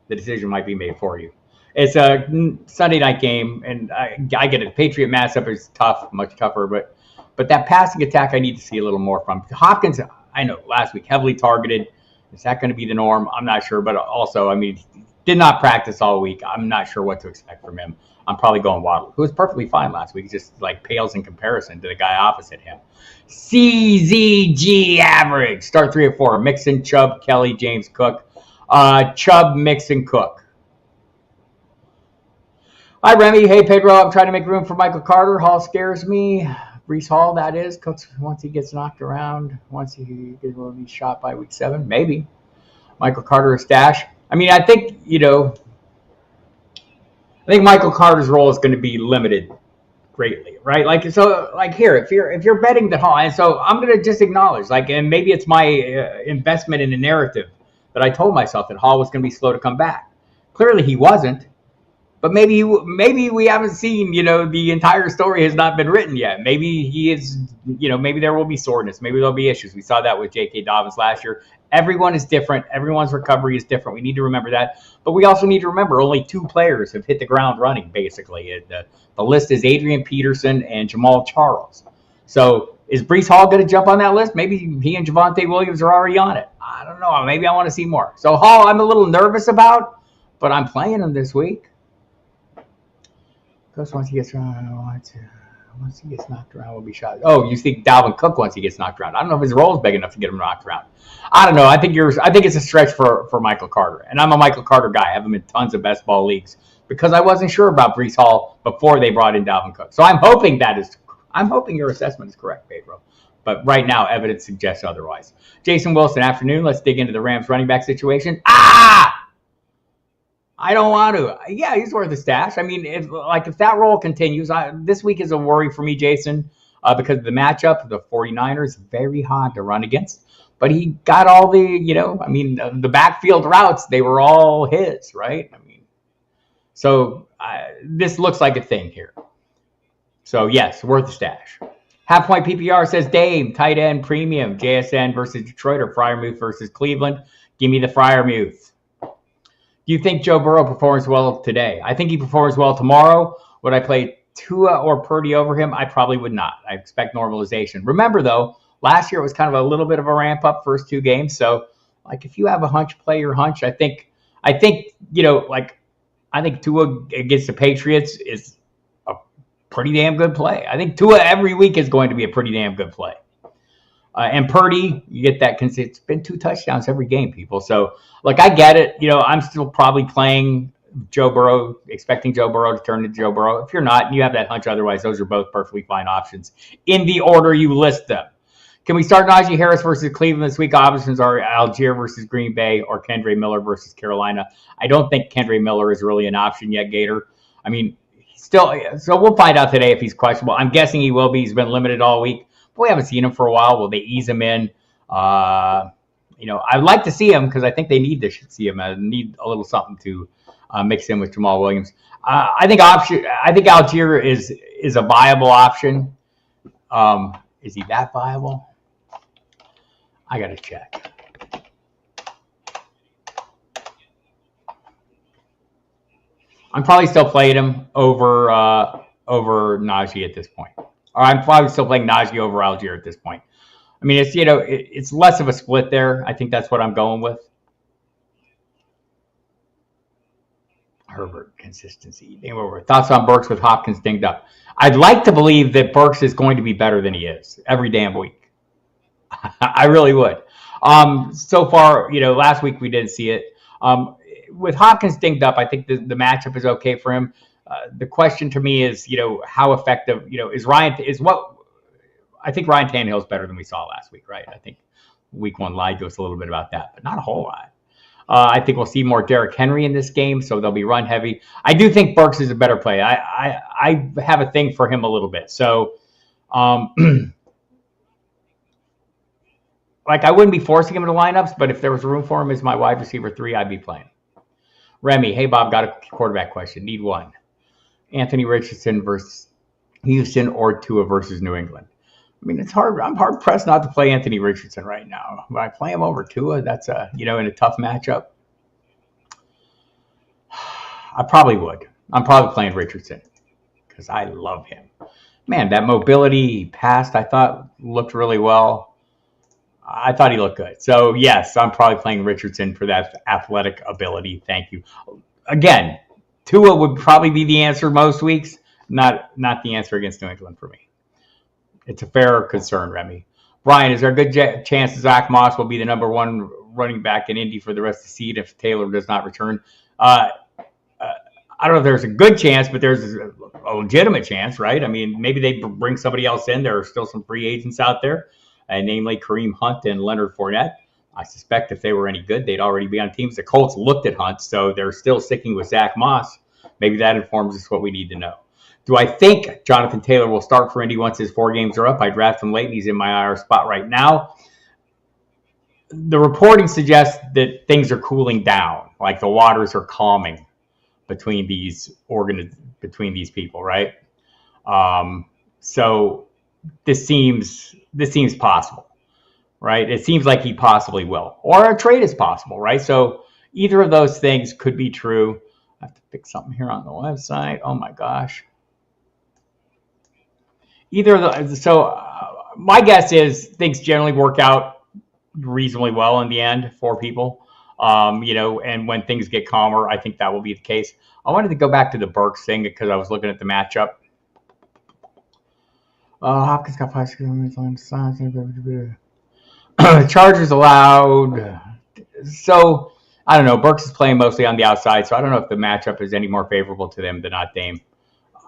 the decision might be made for you. It's a Sunday night game, and I get it. Patriot matchup is tough, much tougher, but that passing attack I need to see a little more from. Hopkins, I know, last week, heavily targeted. Is that going to be the norm? I'm not sure, but also, I mean, did not practice all week. I'm not sure what to expect from him. I'm probably going Waddle, who was perfectly fine last week. He just like pales in comparison to the guy opposite him. CZG average. Start 3 or 4. Mixon, Chubb, Kelly, James, Cook. Chubb, Mixon, Cook. Hi, Remy. Hey, Pedro. I'm trying to make room for Michael Carter. Hall scares me. Brees Hall, that is. Once he gets knocked around, once he will be shot by week 7, maybe. Michael Carter a stash. I mean, I think, I think Michael Carter's role is going to be limited greatly, right? Like, so, like here, if you're betting that Hall, and so I'm going to just acknowledge, like, and maybe it's my investment in a narrative that I told myself that Hall was going to be slow to come back. Clearly, he wasn't. But maybe we haven't seen, the entire story has not been written yet. Maybe he is, maybe there will be soreness. Maybe there'll be issues. We saw that with J.K. Dobbins last year. Everyone is different. Everyone's recovery is different. We need to remember that. But we also need to remember only 2 players have hit the ground running, basically. The list is Adrian Peterson and Jamal Charles. So is Brees Hall going to jump on that list? Maybe he and Javonte Williams are already on it. I don't know. Maybe I want to see more. So Hall, I'm a little nervous about, but I'm playing him this week. Once he gets knocked around, will be shot. Oh, you think Dalvin Cook once he gets knocked around? I don't know if his role is big enough to get him knocked around. I don't know. I think it's a stretch for Michael Carter, and I'm a Michael Carter guy. I have him in tons of best ball leagues because I wasn't sure about Brees Hall before they brought in Dalvin Cook. So I'm hoping your assessment is correct, Pedro. But right now, evidence suggests otherwise. Jason Wilson, afternoon. Let's dig into the Rams running back situation. I don't want to. Yeah, he's worth a stash. I mean, if that role continues, this week is a worry for me, Jason, because of the matchup. The 49ers, very hard to run against. But he got all the backfield routes, they were all his, right? I mean, so this looks like a thing here. So, yes, worth a stash. Half Point PPR says Dame, tight end, premium, JSN versus Detroit or Freiermuth versus Cleveland. Give me the Freiermuth. Do you think Joe Burrow performs well today? I think he performs well tomorrow. Would I play Tua or Purdy over him? I probably would not. I expect normalization. Remember, though, last year it was kind of a little bit of a ramp up first 2 games. So, if you have a hunch, play your hunch. I think Tua against the Patriots is a pretty damn good play. I think Tua every week is going to be a pretty damn good play. And Purdy, you get that because it's been 2 touchdowns every game, people. So, I get it. I'm still probably playing Joe Burrow, expecting Joe Burrow to turn to Joe Burrow. If you're not, and you have that hunch otherwise, those are both perfectly fine options in the order you list them. Can we start Najee Harris versus Cleveland this week? Options are Algier versus Green Bay or Kendre Miller versus Carolina. I don't think Kendre Miller is really an option yet, Gator. I mean, so we'll find out today if he's questionable. I'm guessing he will be. He's been limited all week. We haven't seen him for a while. Will they ease him in? I'd like to see him because I think they need to see him. I need a little something to mix in with Jamal Williams. I think Algier is a viable option. Is he that viable? I got to check. I'm probably still playing him over Najee at this point. Or I'm probably still playing Najee over Algier at this point. I mean, it's less of a split there. I think that's what I'm going with. Herbert, consistency. Thoughts on Burks with Hopkins dinged up. I'd like to believe that Burks is going to be better than he is every damn week. I really would. So far, last week we didn't see it. With Hopkins dinged up, I think the matchup is okay for him. The question to me is, how effective, I think Ryan Tannehill is better than we saw last week, right? I think week 1 lied to us a little bit about that, but not a whole lot. I think we'll see more Derrick Henry in this game, so they'll be run heavy. I do think Burks is a better play. I have a thing for him a little bit. So, I wouldn't be forcing him into lineups, but if there was room for him as my wide receiver 3, I'd be playing. Remy, hey, Bob, got a quarterback question. Need one. Anthony Richardson versus Houston or Tua versus New England. I mean, it's hard. I'm hard pressed not to play Anthony Richardson right now. When I play him over Tua, that's in a tough matchup. I probably would. I'm probably playing Richardson because I love him. Man, that mobility he passed, I thought looked really well. I thought he looked good. So yes, I'm probably playing Richardson for that athletic ability. Thank you. Again, Tua would probably be the answer most weeks. Not the answer against New England for me. It's a fair concern, Remy. Brian, is there a good chance Zach Moss will be the number one running back in Indy for the rest of the season if Taylor does not return? I don't know if there's a good chance, but there's a legitimate chance, right? I mean, maybe they bring somebody else in. There are still some free agents out there, namely Kareem Hunt and Leonard Fournette. I suspect if they were any good, they'd already be on teams. The Colts looked at Hunt, so they're still sticking with Zach Moss. Maybe that informs us what we need to know. Do I think Jonathan Taylor will start for Indy once his 4 games are up? I draft him late, and he's in my IR spot right now. The reporting suggests that things are cooling down, like the waters are calming between these people, right? So this seems possible, right? It seems like he possibly will, or a trade is possible, right? So either of those things could be true. I have to fix something here on the website. Oh my gosh. My guess is things generally work out reasonably well in the end for people. And when things get calmer, I think that will be the case. I wanted to go back to the Burks thing because I was looking at the matchup. Hopkins got 5 minutes on the side. Chargers allowed. So, I don't know. Burks is playing mostly on the outside, so I don't know if the matchup is any more favorable to them than not Dame.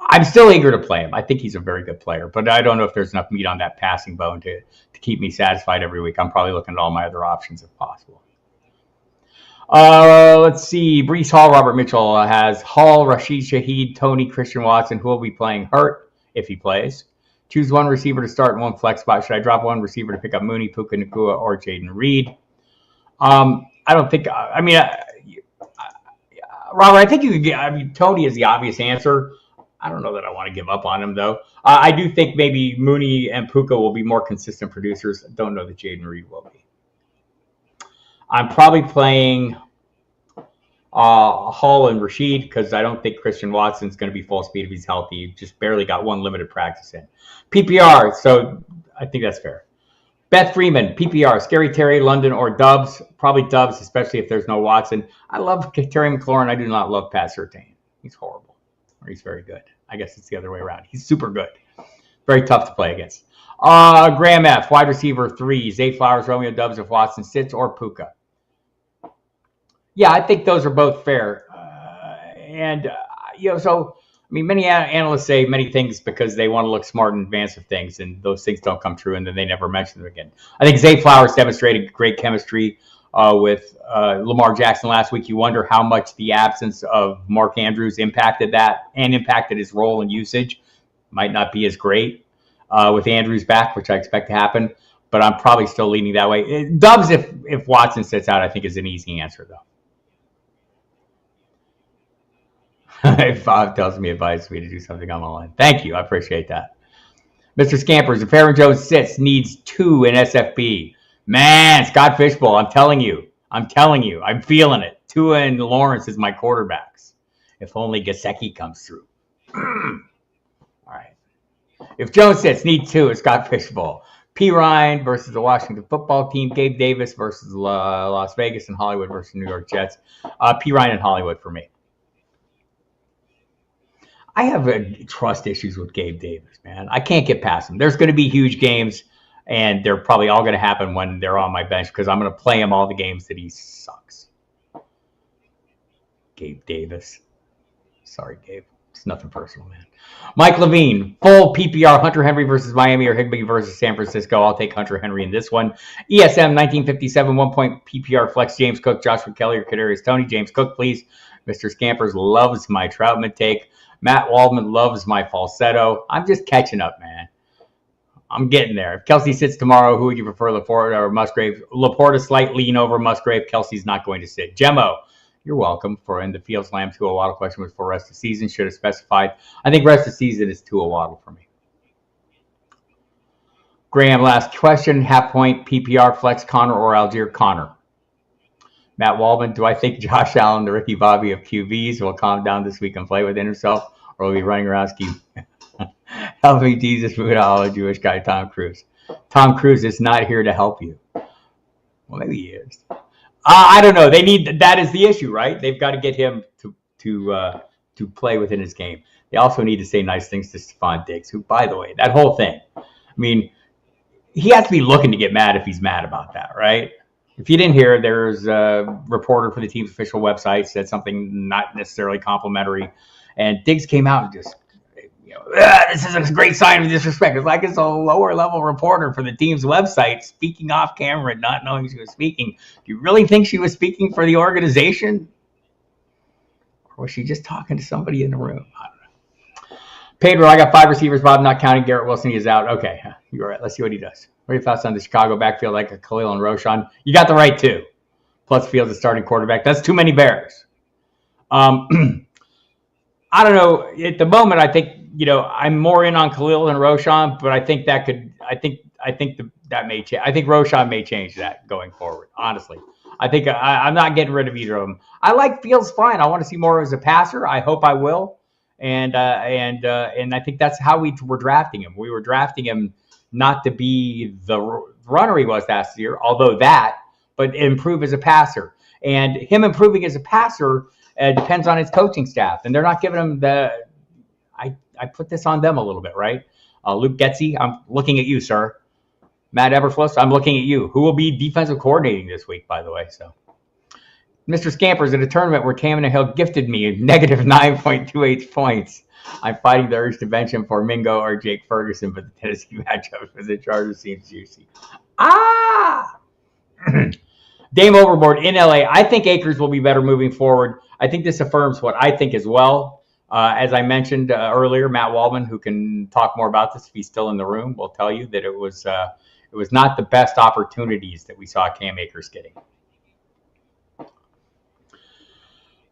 I'm still eager to play him. I think he's a very good player, but I don't know if there's enough meat on that passing bone to keep me satisfied every week. I'm probably looking at all my other options if possible. Let's see. Brees Hall, Robert Mitchell has Hall, Rashid Shaheed, Tony, Christian Watson, who will be playing hurt if he plays. Choose one receiver to start and one flex spot. Should I drop one receiver to pick up Mooney, Puka Nacua, or Jaden Reed? I don't think. Robert, I think you could get. Tony is the obvious answer. I don't know that I want to give up on him though. I do think maybe Mooney and Puka will be more consistent producers. I don't know that Jaden Reed will be. I'm probably playing Hall and Rashid because I don't think Christian Watson's going to be full speed if he's healthy. He just barely got one limited practice in. PPR, so I think that's fair. Beth Freeman, PPR, Scary Terry, London, or Dubs. Probably Dubs, especially if there's no Watson. I love Terry McLaurin. I do not love Pat Surtain. He's horrible, or he's very good. I guess it's the other way around. He's super good. Very tough to play against. Graham F., wide receiver 3. Zay Flowers, Romeo Dubs if Watson sits, or Puka. Yeah, I think those are both fair. Many analysts say many things because they want to look smart in advance of things, and those things don't come true, and then they never mention them again. I think Zay Flowers demonstrated great chemistry with Lamar Jackson last week. You wonder how much the absence of Mark Andrews impacted that and impacted his role and usage. Might not be as great with Andrews back, which I expect to happen, but I'm probably still leaning that way. Dubs, if Watson sits out, I think is an easy answer, though. If Bob tells me, advises me to do something on the line. Thank you. I appreciate that. Mr. Scampers, if Aaron Jones sits, needs 2 in SFB. Man, Scott Fishbowl, I'm telling you. I'm feeling it. Tua and Lawrence is my quarterbacks. If only Gesicki comes through. All right. If Jones sits, need 2 is Scott Fishbowl. P. Ryan versus the Washington football team. Gabe Davis versus Las Vegas, and Hollywood versus New York Jets. P. Ryan and Hollywood for me. I have trust issues with Gabe Davis, man. I can't get past him. There's going to be huge games, and they're probably all going to happen when they're on my bench because I'm going to play him all the games that he sucks. Gabe Davis. Sorry, Gabe. It's nothing personal, man. Mike Levine, full PPR, Hunter Henry versus Miami or Higbee versus San Francisco. I'll take Hunter Henry in this one. ESM 1957, 1-point PPR flex, James Cook, Joshua Kelly, or Kadarius Toney. James Cook, please. Mr. Scampers loves my Troutman take. Matt Waldman loves my falsetto. I'm just catching up, man. I'm getting there. If Kelsey sits tomorrow, who would you prefer, Laporta or Musgrave? Laporta slight lean over Musgrave. Kelsey's not going to sit. Gemmo, you're welcome for in the Field Slam. Tua Waddle question was for rest of season. Should have specified. I think rest of season is Tua Waddle for me. Graham, last question. Half point PPR flex Connor or Algier? Connor. Matt Waldman, do I think Josh Allen, the Ricky Bobby of QBs, will calm down this week and play within himself, or will he be running around scheme? Help me, Jesus, Buddha, Jewish guy, Tom Cruise. Tom Cruise is not here to help you. Well, maybe he is. I don't know. They need that is the issue, right? They've got to get him to to play within his game. They also need to say nice things to Stephon Diggs, who, by the way, that whole thing, I mean, he has to be looking to get mad if he's mad about that, right? If you didn't hear, there's a reporter for the team's official website said something not necessarily complimentary, and Diggs came out and just, this is a great sign of disrespect. It's like it's a lower level reporter for the team's website speaking off camera, not knowing she was speaking. Do you really think she was speaking for the organization? Or was she just talking to somebody in the room? I don't know. Pedro, I got 5 receivers, Bob, not counting Garrett Wilson. He is out. Okay, you're right. Let's see what he does. What are your thoughts on the Chicago backfield like a Khalil and Roshan? You got the right two. Plus Fields, the starting quarterback. That's too many Bears. I don't know. At the moment, I think, I'm more in on Khalil than Roshan, but I think that could, that may change. I think Roshan may change that going forward, honestly. I think I'm not getting rid of either of them. I like Fields fine. I want to see more as a passer. I hope I will. And I think that's how we were drafting him. We were drafting him not to be the runner he was last year, but improve as a passer. And him improving as a passer depends on his coaching staff. And they're not giving him I put this on them a little bit, right? Luke Getzey, I'm looking at you, sir. Matt Eberflus, I'm looking at you. Who will be defensive coordinating this week, by the way? So, Mr. Scampers, at a tournament where Tannehill gifted me negative 9.28 points, I'm fighting the urge to bench him for Mingo or Jake Ferguson, but the Tennessee matchup for the Chargers seems juicy. Dame Overboard in LA. I think Akers will be better moving forward. I think this affirms what I think as well. As I mentioned earlier, Matt Waldman, who can talk more about this if he's still in the room, will tell you that it was not the best opportunities that we saw Cam Akers getting.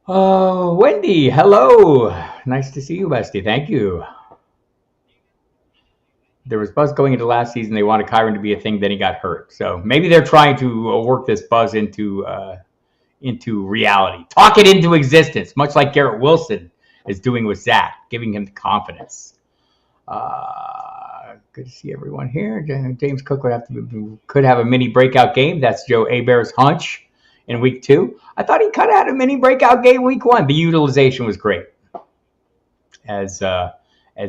Oh, Wendy, hello. Nice to see you, bestie. Thank you. There was buzz going into last season. They wanted Kyron to be a thing, then he got hurt. So maybe they're trying to work this buzz into reality. Talk it into existence, much like Garrett Wilson is doing with Zach, giving him the confidence. Good to see everyone here. James Cook could have a mini breakout game. That's Joe Hebert's hunch in week 2. I thought he kind of had a mini breakout game week 1. The utilization was great, as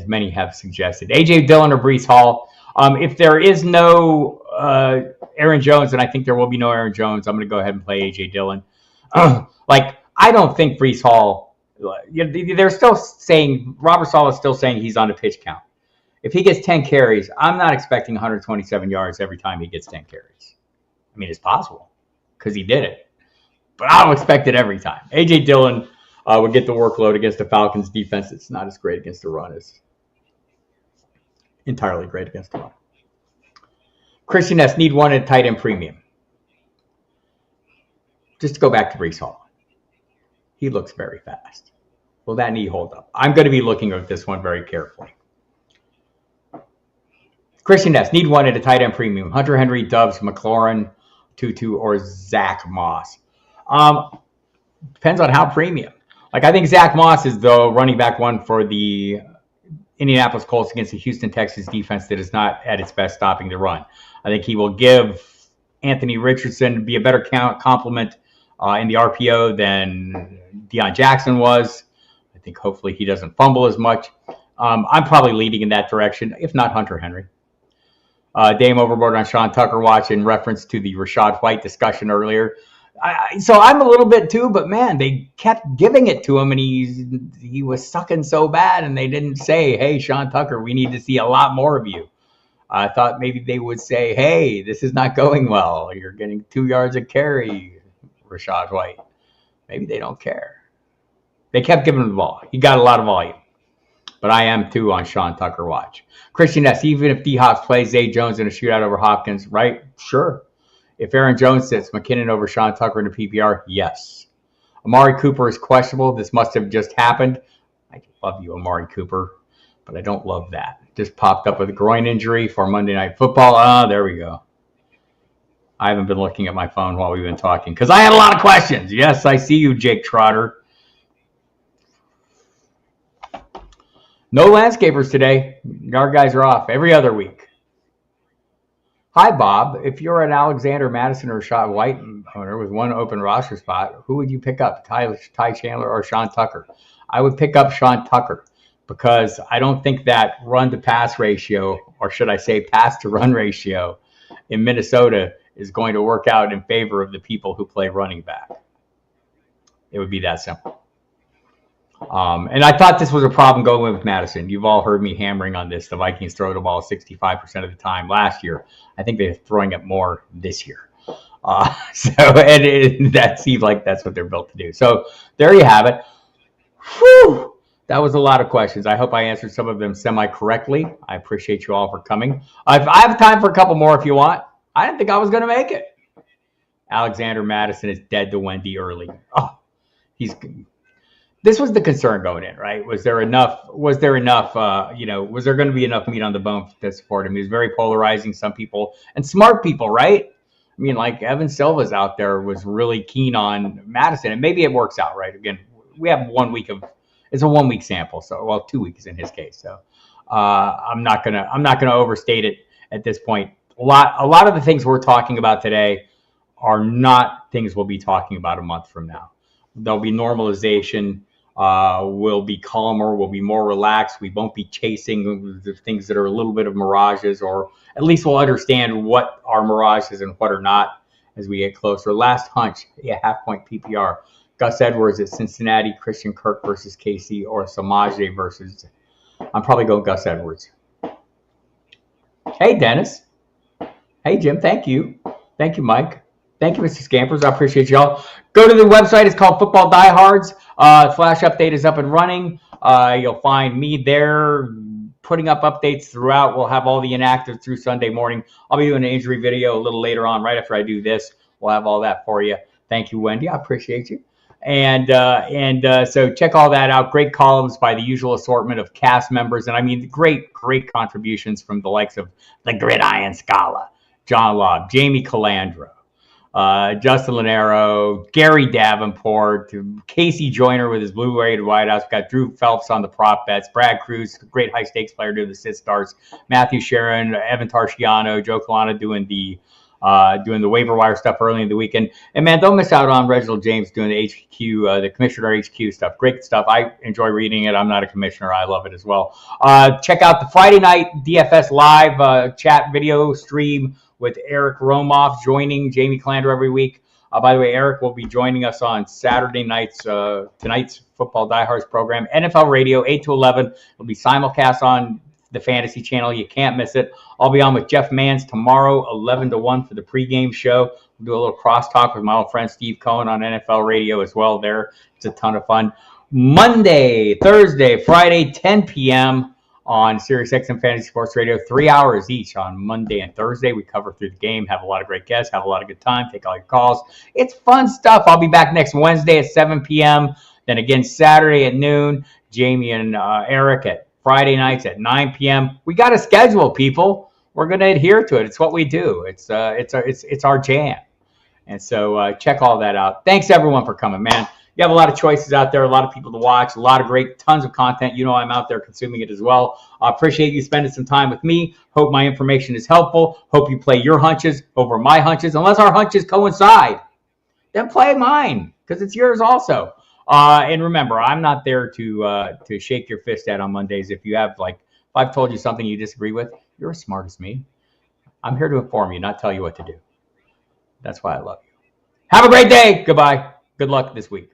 many have suggested. A.J. Dillon or Breece Hall. If there is no Aaron Jones, and I think there will be no Aaron Jones, I'm going to go ahead and play A.J. Dillon. I don't think Breece Hall. They're still saying, Robert Saleh is still saying he's on a pitch count. If he gets 10 carries, I'm not expecting 127 yards every time he gets 10 carries. I mean, it's possible because he did it, but I don't expect it every time. A.J. Dillon would get the workload against the Falcons defense. It's not as great against the run as entirely great against the run. Christian S. need one at tight end premium. Just to go back to Breece Hall. He looks very fast. Will that knee hold up? I'm going to be looking at this one very carefully. Christian S. need one at a tight end premium. Hunter Henry, Doves, McLaurin, Tutu, or Zach Moss. Depends on how premium. I think Zach Moss is the running back one for the Indianapolis Colts against the Houston Texans defense that is not at its best stopping the run. I think he will give Anthony Richardson be a better complement in the RPO than Deion Jackson was. I think hopefully he doesn't fumble as much. I'm probably leading in that direction, if not Hunter Henry. Dame Overboard on Sean Tucker watch in reference to the Rashad White discussion earlier. So I'm a little bit too, but man, they kept giving it to him and he was sucking so bad and they didn't say, hey, Sean Tucker, we need to see a lot more of you. I thought maybe they would say, hey, this is not going well. You're getting 2 yards a carry, Rashad White. Maybe they don't care. They kept giving him the ball. He got a lot of volume. But I am too on Sean Tucker watch. Christian S., even if D-Hops plays Zay Jones in a shootout over Hopkins, right? Sure. If Aaron Jones sits McKinnon over Sean Tucker in a PPR, yes. Amari Cooper is questionable. This must have just happened. I love you, Amari Cooper, but I don't love that. Just popped up with a groin injury for Monday Night Football. There we go. I haven't been looking at my phone while we've been talking because I had a lot of questions. Yes, I see you, Jake Trotter. No landscapers today. Our guys are off every other week. Hi, Bob. If you're an Alexander Madison or Rashad White owner with one open roster spot, who would you pick up, Ty Chandler or Sean Tucker? I would pick up Sean Tucker, because I don't think that run to pass ratio, or should I say pass to run ratio, in Minnesota is going to work out in favor of the people who play running back. It would be that simple. And I thought this was a problem going with Madison. You've all heard me hammering on this. The Vikings throw the ball 65% of the time last year. I think they're throwing it more this year. That seems like that's what they're built to do. So there you have it. Whew, that was a lot of questions. I hope I answered some of them semi-correctly. I appreciate you all for coming. I have time for a couple more if you want. I didn't think I was going to make it. Alexander Madison is dead to Wendy early. Oh, this was the concern going in, right? Was there enough, was there going to be enough meat on the bone to support him? He was very polarizing, some people, and smart people, right? I mean, like Evan Silva's out there was really keen on Madison, and maybe it works out, right? Again, we have 1 week it's a 1 week sample, so, well, 2 weeks in his case. So I'm not gonna overstate it at this point. A lot of the things we're talking about today are not things we'll be talking about a month from now. There'll be normalization. We'll be calmer. We'll be more relaxed. We won't be chasing the things that are a little bit of mirages, or at least we'll understand what are mirages and what are not as we get closer. Last hunch, half-point PPR. Gus Edwards at Cincinnati, Christian Kirk versus KC, or Samaje versus... I'm probably going Gus Edwards. Hey, Dennis. Hey, Jim. Thank you. Thank you, Mike. Thank you, Mr. Scampers. I appreciate y'all. Go to the website. It's called Football Diehards. Flash update is up and running. You'll find me there putting up updates throughout. We'll have all the inactives through Sunday morning. I'll be doing an injury video a little later on, right after I do this. We'll have all that for you. Thank you, Wendy. I appreciate you. And so check all that out. Great columns by the usual assortment of cast members. And I mean, great contributions from the likes of the Gridiron Scala, John Lobb, Jamie Calandro, Justin Lanero, Gary Davenport, Casey Joyner with his blue-rated whiteouts. We've got Drew Phelps on the prop bets, Brad Cruz, great high-stakes player doing the sit starts, Matthew Sharon, Evan Tarchiano, Joe Colana doing the waiver wire stuff early in the weekend. And man, don't miss out on Reginald James doing the HQ, the Commissioner HQ stuff. Great stuff. I enjoy reading it. I'm not a commissioner. I love it as well. Check out the Friday night DFS live chat video stream with Eric Romoff joining Jamie Calandro every week. By the way, Eric will be joining us on Saturday nights, tonight's Football Diehards program, NFL Radio, 8 to 11. It'll be simulcast on the Fantasy Channel. You can't miss it. I'll be on with Jeff Mans tomorrow, 11 to 1 for the pregame show. We'll do a little crosstalk with my old friend Steve Cohen on NFL Radio as well there. It's a ton of fun. Monday, Thursday, Friday, 10 p.m. on SiriusXM Fantasy Sports Radio, 3 hours each on Monday and Thursday. We cover through the game, have a lot of great guests, have a lot of good time, take all your calls. It's fun stuff. I'll be back next Wednesday at 7 p.m. Then again Saturday at noon. Jamie and Eric at Friday nights at 9 p.m. We got a schedule, people. We're going to adhere to it. It's what we do. It's our jam. And so check all that out. Thanks, everyone, for coming, man. You have a lot of choices out there, a lot of people to watch, a lot of tons of content. You know I'm out there consuming it as well. I appreciate you spending some time with me. Hope my information is helpful. Hope you play your hunches over my hunches. Unless our hunches coincide, then play mine, because it's yours also. And remember, I'm not there to shake your fist at on Mondays. If I've told you something you disagree with, you're as smart as me. I'm here to inform you, not tell you what to do. That's why I love you. Have a great day. Goodbye. Good luck this week.